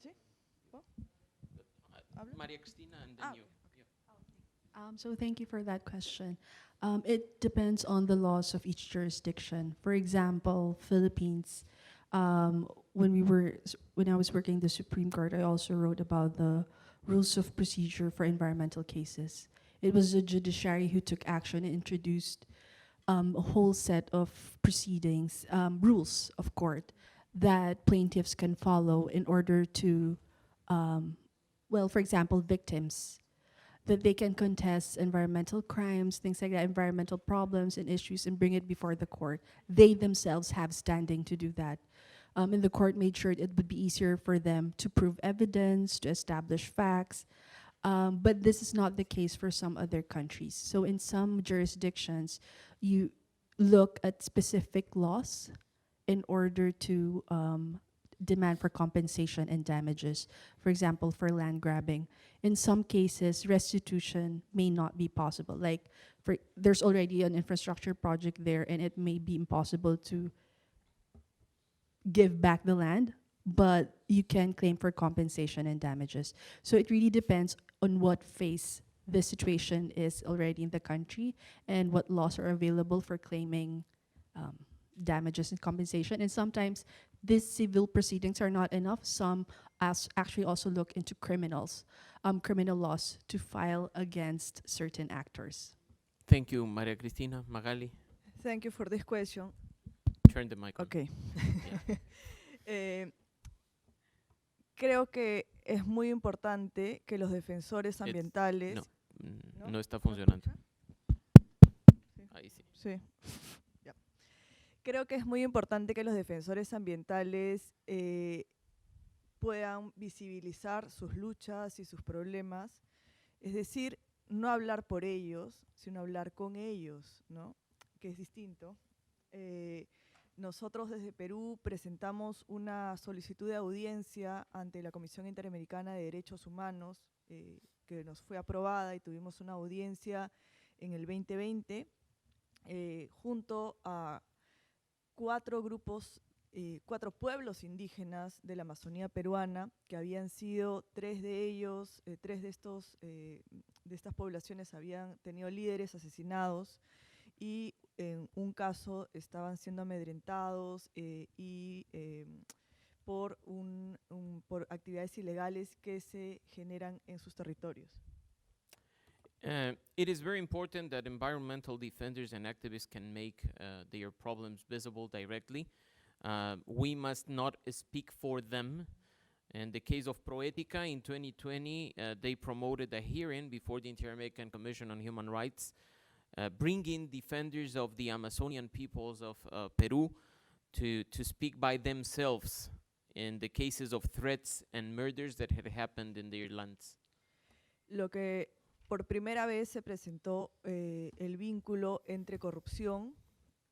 ¿Sí? Maria Cristina and then you. Yeah. So thank you for that question. It depends on the laws of each jurisdiction. For example, Philippines, when I was working the Supreme Court, I also wrote about the rules of procedure for environmental cases. It was the judiciary who took action and introduced a whole set of proceedings, rules of court, that plaintiffs can follow in order to, for example, victims, that they can contest environmental crimes, things like that, environmental problems and issues, and bring it before the court. They themselves have standing to do that. And the court made sure it would be easier for them to prove evidence, to establish facts. But this is not the case for some other countries. So in some jurisdictions, you look at specific laws in order to demand for compensation and damages. For example, for land grabbing. In some cases, restitution may not be possible. Like, there's already an infrastructure project there, and it may be impossible to give back the land, but you can claim for compensation and damages. So it really depends on what phase the situation is already in the country and what laws are available for claiming damages and compensation. And sometimes these civil proceedings are not enough. Some actually also look into criminal laws to file against certain actors. Thank you, Maria Cristina. Magaly, Thank you for this question. turn the mic on. Okay. Yeah. Creo que es muy importante que los defensores ambientales... No está funcionando. Ahí sí. Sí. Ya. Creo que es muy importante que los defensores ambientales puedan visibilizar sus luchas y sus problemas. Es decir, no hablar por ellos, sino hablar con ellos, ¿no? Que es distinto. Nosotros desde Perú presentamos una solicitud de audiencia ante la Comisión Interamericana de Derechos Humanos, que nos fue aprobada, y tuvimos una audiencia en el 2020, junto a 4 grupos, 4 pueblos indígenas de la Amazonía peruana, que habían sido 3 de ellos, 3 de estas poblaciones habían tenido líderes asesinados, y en un caso estaban siendo amedrentados por actividades ilegales que se generan en sus territorios. It is very important that environmental defenders and activists can make their problems visible directly. We must not speak for them. In the case of Proética, in 2020, they promoted a hearing before the Inter-American Commission on Human Rights, bringing defenders of the Amazonian peoples of Peru to speak by themselves in the cases of threats and murders that had happened in their lands. Lo que por primera vez se presentó el vínculo entre corrupción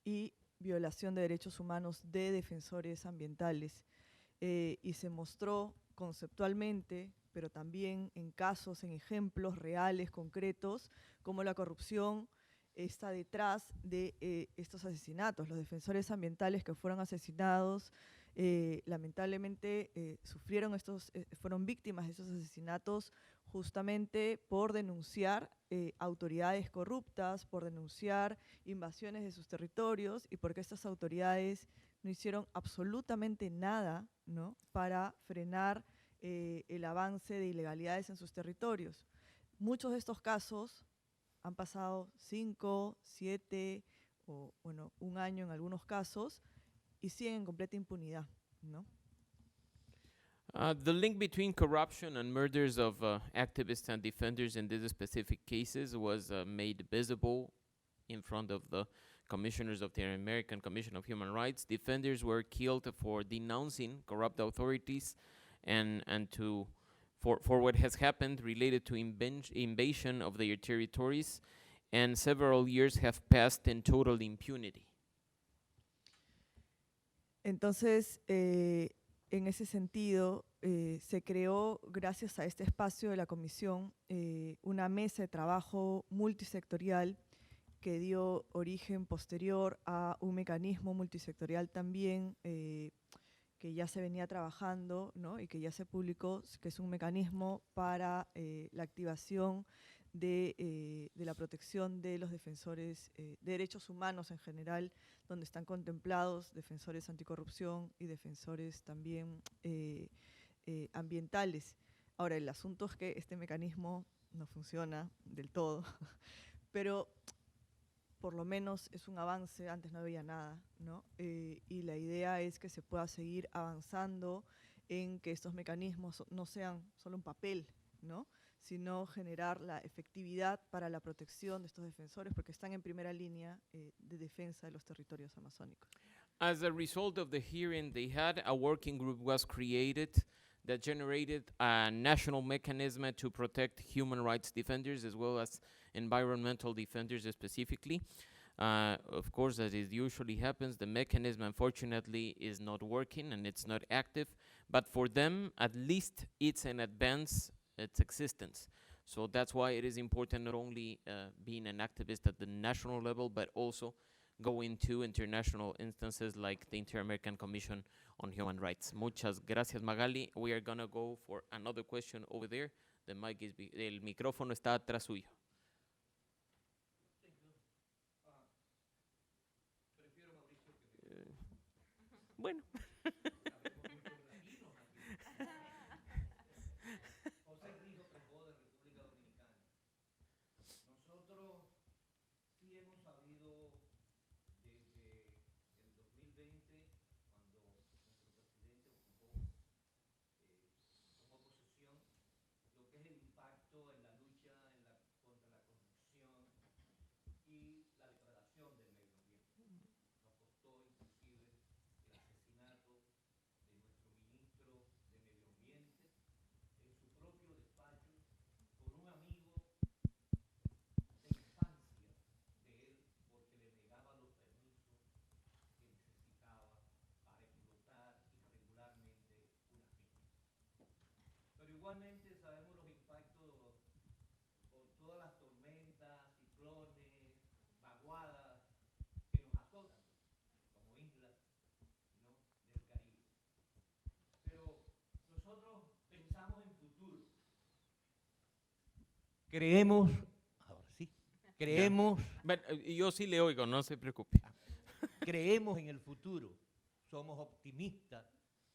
y violación de derechos humanos de defensores ambientales, y se mostró conceptualmente, pero también en casos, en ejemplos reales, concretos, cómo la corrupción está detrás de estos asesinatos. Los defensores ambientales que fueron asesinados lamentablemente fueron víctimas de estos asesinatos justamente por denunciar autoridades corruptas, por denunciar invasiones de sus territorios, y porque estas autoridades no hicieron absolutamente nada, ¿no?, para frenar el avance de ilegalidades en sus territorios. Muchos de estos casos han pasado 5, 7 o, bueno, 1 año en algunos casos, y siguen en completa impunidad, ¿no? The link between corruption and murders of activists and defenders in these specific cases was made visible in front of the commissioners of the American Commission of Human Rights. Defenders were killed for denouncing corrupt authorities and for what has happened related to invasion of their territories, and several years have passed in total impunity. Entonces, en ese sentido, se creó, gracias a este espacio de la Comisión, una mesa de trabajo multisectorial que dio origen posterior a un mecanismo multisectorial también, que ya se venía trabajando, ¿no?, y que ya se publicó, que es un mecanismo para la activación de la protección de los defensores de derechos humanos en general, donde están contemplados defensores anticorrupción y defensores también ambientales. Ahora, el asunto es que este mecanismo no funciona del todo, pero por lo menos es un avance. Antes no había nada, ¿no? Y la idea es que se pueda seguir avanzando en que estos mecanismos no sean solo un papel, ¿no?, sino generar la efectividad para la protección de estos defensores, porque están en primera línea de defensa de los territorios amazónicos. As a result of the hearing they had, a working group was created that generated a national mechanism to protect human rights defenders as well as environmental defenders specifically. Of course, as it usually happens, the mechanism unfortunately is not working and it's not active, but for them, at least it's an advance its existence. So that's why it is important not only being an activist at the national level, but also going to international instances like the Inter-American Commission on Human Rights. Muchas gracias, Magaly. We are going to go for another question over there. The mic is el micrófono está atrás suyo. Bueno. Actualmente sabemos los impactos por todas las tormentas, ciclones, vaguadas que nos azotan como islas, ¿no?, del Caribe. Pero nosotros pensamos en futuro. Creemos, ahora sí, creemos, Yo sí le oigo, no se preocupe. creemos en el futuro. Somos optimistas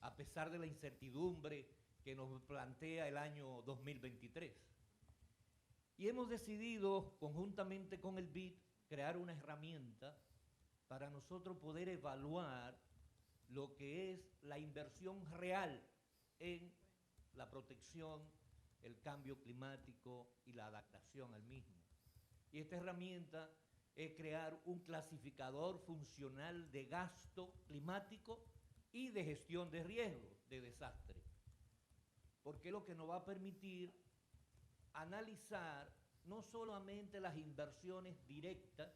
a pesar de la incertidumbre que nos plantea el año 2023. Y hemos decidido, conjuntamente con el BID, crear una herramienta para nosotros poder evaluar lo que es la inversión real en la protección, el cambio climático y la adaptación al mismo. Y esta herramienta es crear un clasificador funcional de gasto climático y de gestión de riesgo de desastre, porque es lo que nos va a permitir analizar no solamente las inversiones directas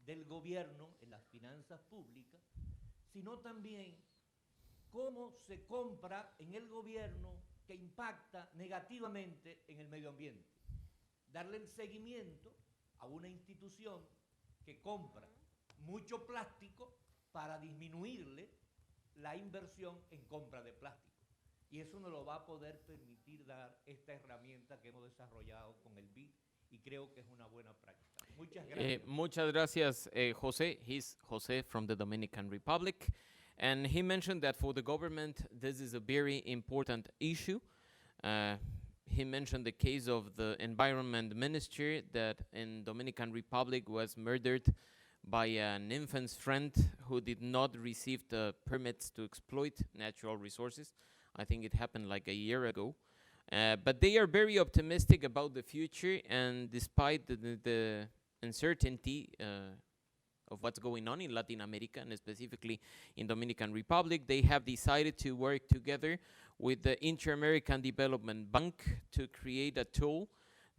del gobierno en las finanzas públicas, sino también cómo se compra en el gobierno que impacta negativamente en el medio ambiente. Darle el seguimiento a una institución que compra mucho plástico para disminuirle la inversión en compra de plástico. Y eso nos lo va a poder permitir dar esta herramienta que hemos desarrollado con el BID y creo que es una buena práctica. Muchas gracias. Muchas gracias, Jose. He's Jose from the Dominican Republic. And he mentioned that for the government, this is a very important issue. He mentioned the case of the environment minister that in Dominican Republic was murdered by an infant's friend who did not receive the permits to exploit natural resources. I think it happened like a year ago. But they are very optimistic about the future, and despite the uncertainty of what's going on in Latin America, and specifically in Dominican Republic, they have decided to work together with the Inter-American Development Bank to create a tool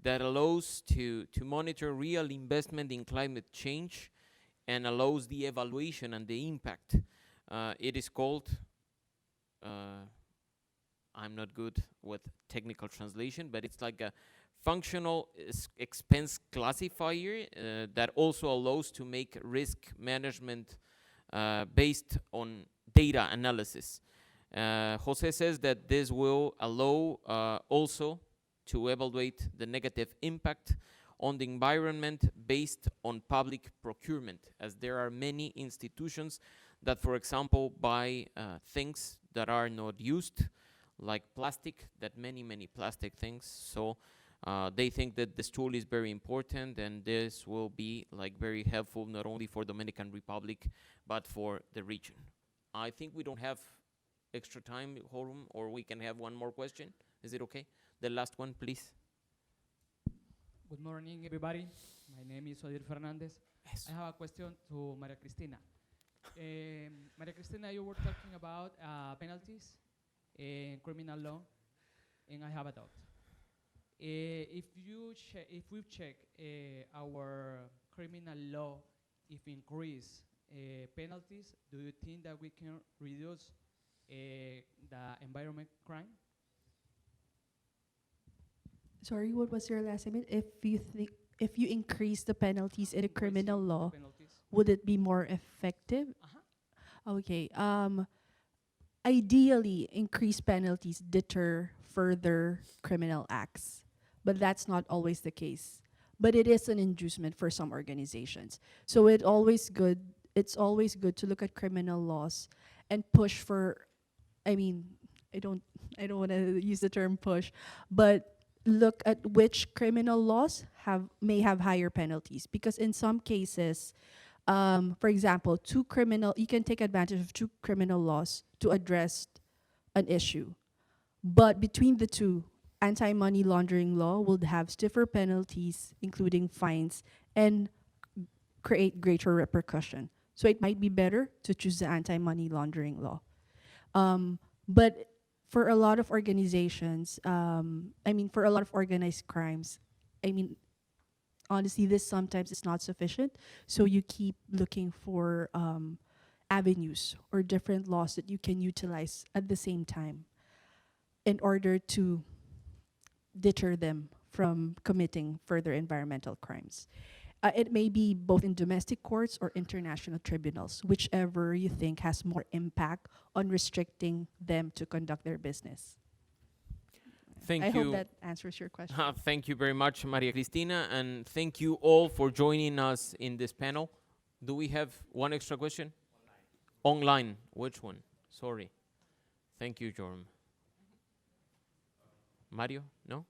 that allows to monitor real investment in climate change and allows the evaluation and the impact. It is called, I'm not good with technical translation, but it's like a functional expense classifier that also allows to make risk management based on data analysis. Jose says that this will allow also to evaluate the negative impact on the environment based on public procurement, as there are many institutions that, for example, buy things that are not used, like plastic, that many plastic things. So they think that this tool is very important, and this will be like very helpful not only for Dominican Republic but for the region. I think we don't have extra time, Horum, or we can have one more question. Is it okay? The last one, please. Good morning, everybody. My name is Odir Fernandez. Yes. I have a question to Maria Cristina. Maria Cristina, you were talking about penalties in criminal law, and I have a doubt. If we check our criminal law, if increase penalties, do you think that we can reduce the environment crime? Sorry, what was your last statement? If you increase the penalties in a criminal law, would it be more effective? Okay. Ideally, increased penalties deter further criminal acts, but that's not always the case. But it is an inducement for some organizations. So it's always good to look at criminal laws and push for, I don't want to use the term push, but look at which criminal laws may have higher penalties, because in some cases, for example, you can take advantage of two criminal laws to address an issue. But between the two, anti-money laundering law will have stiffer penalties, including fines, and create greater repercussion. So it might be better to choose the anti-money laundering law. But for a lot of organizations, for a lot of organized crimes, honestly, this sometimes is not sufficient. So you keep looking for avenues or different laws that you can utilize at the same time in order to deter them from committing further environmental crimes. It may be both in domestic courts or international tribunals, whichever you think has more impact on restricting them to conduct their business. Thank I you. hope that answers your question. Thank you very much, Maria Cristina, and thank you all for joining us in this panel. Do we have one extra question? Online. Which one? Sorry. Thank you, Joram. Mario? No?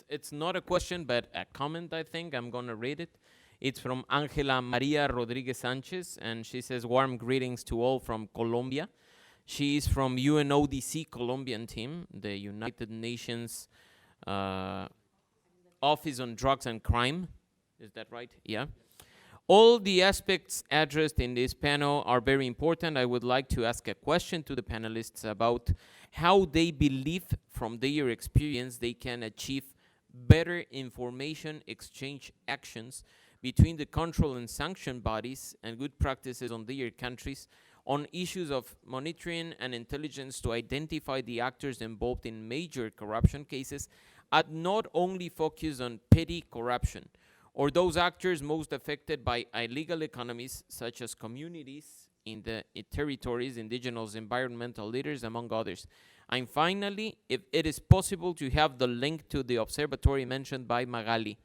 It's not a question, but a comment, I think. I'm going to read it. It's from Ángela María Rodríguez Sánchez, and she says, warm greetings to all from Colombia. She is from UNODC Colombian team, the United Nations Office on Drugs and Crime. Is that right? Yeah. All the aspects addressed in this panel are very important. I would like to ask a question to the panelists about how they believe from their experience they can achieve better information exchange actions between the control and sanction bodies and good practices on their countries on issues of monitoring and intelligence to identify the actors involved in major corruption cases and not only focus on petty corruption, or those actors most affected by illegal economies, such as communities in the territories, indigenous environmental leaders, among others. And finally, if it is possible to have the link to the observatory mentioned by Magaly.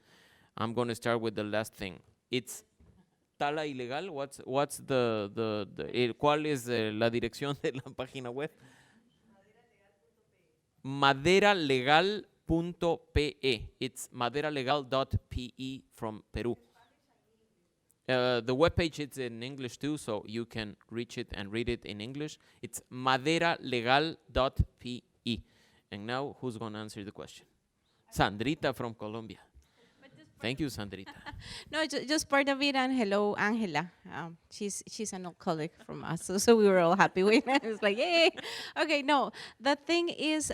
I'm going to start with the last thing. It's tala ilegal. What's ¿cuál es la dirección de la página web? Maderalegal.pe. It's maderalegal.pe from Peru. The webpage is in English too, so you can reach it and read it in English. It's maderalegal.pe. And now, who's going to answer the question? Sandrita from Colombia. Thank you, Sandrita. No, just part of it, and hello, Angela. She's an old colleague from us, so we were all happy with it. It was like, yay. Okay, no, the thing is,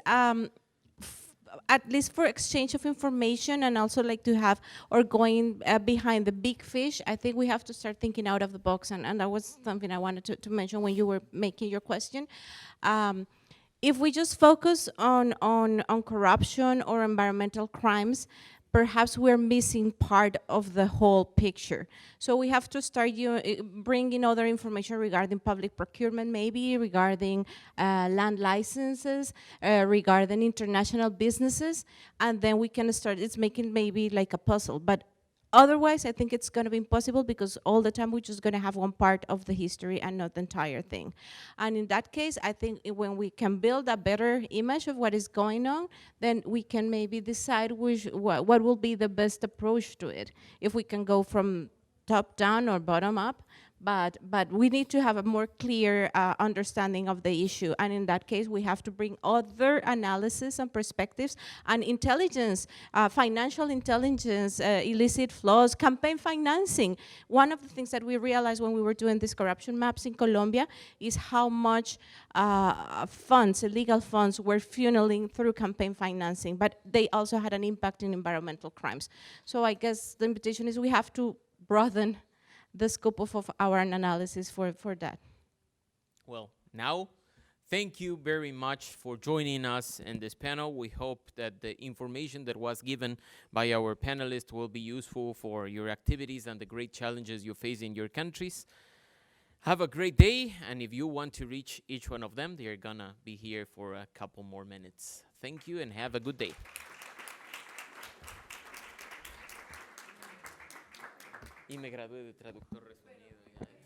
at least for exchange of information and also like to have, or going behind the big fish, I think we have to start thinking out of the box, and that was something I wanted to mention when you were making your question. If we just focus on corruption or environmental crimes, perhaps we're missing part of the whole picture. So we have to start bringing other information regarding public procurement, maybe regarding land licenses, regarding international businesses, and then we can start, it's making maybe like a puzzle. But otherwise, I think it's going to be impossible because all the time we're just going to have one part of the history and not the entire thing. And in that case, I think when we can build a better image of what is going on, then we can maybe decide what will be the best approach to it. If we can go from top down or bottom up, but we need to have a more clear understanding of the issue. And in that case, we have to bring other analysis and perspectives and intelligence, financial intelligence, illicit flows, campaign financing. One of the things that we realized when we were doing these corruption maps in Colombia is how much funds, illegal funds, were funneling through campaign financing, but they also had an impact in environmental crimes. So I guess the invitation is we have to broaden the scope of our analysis for that. Well, now, thank you very much for joining us in this panel. We hope that the information that was given by our panelists will be useful for your activities and the great challenges you face in your countries. Have a great day, and if you want to reach each one of them, they're gonna be here for a couple more minutes. Thank you and have a good day. Y me gradué de traductor resumido.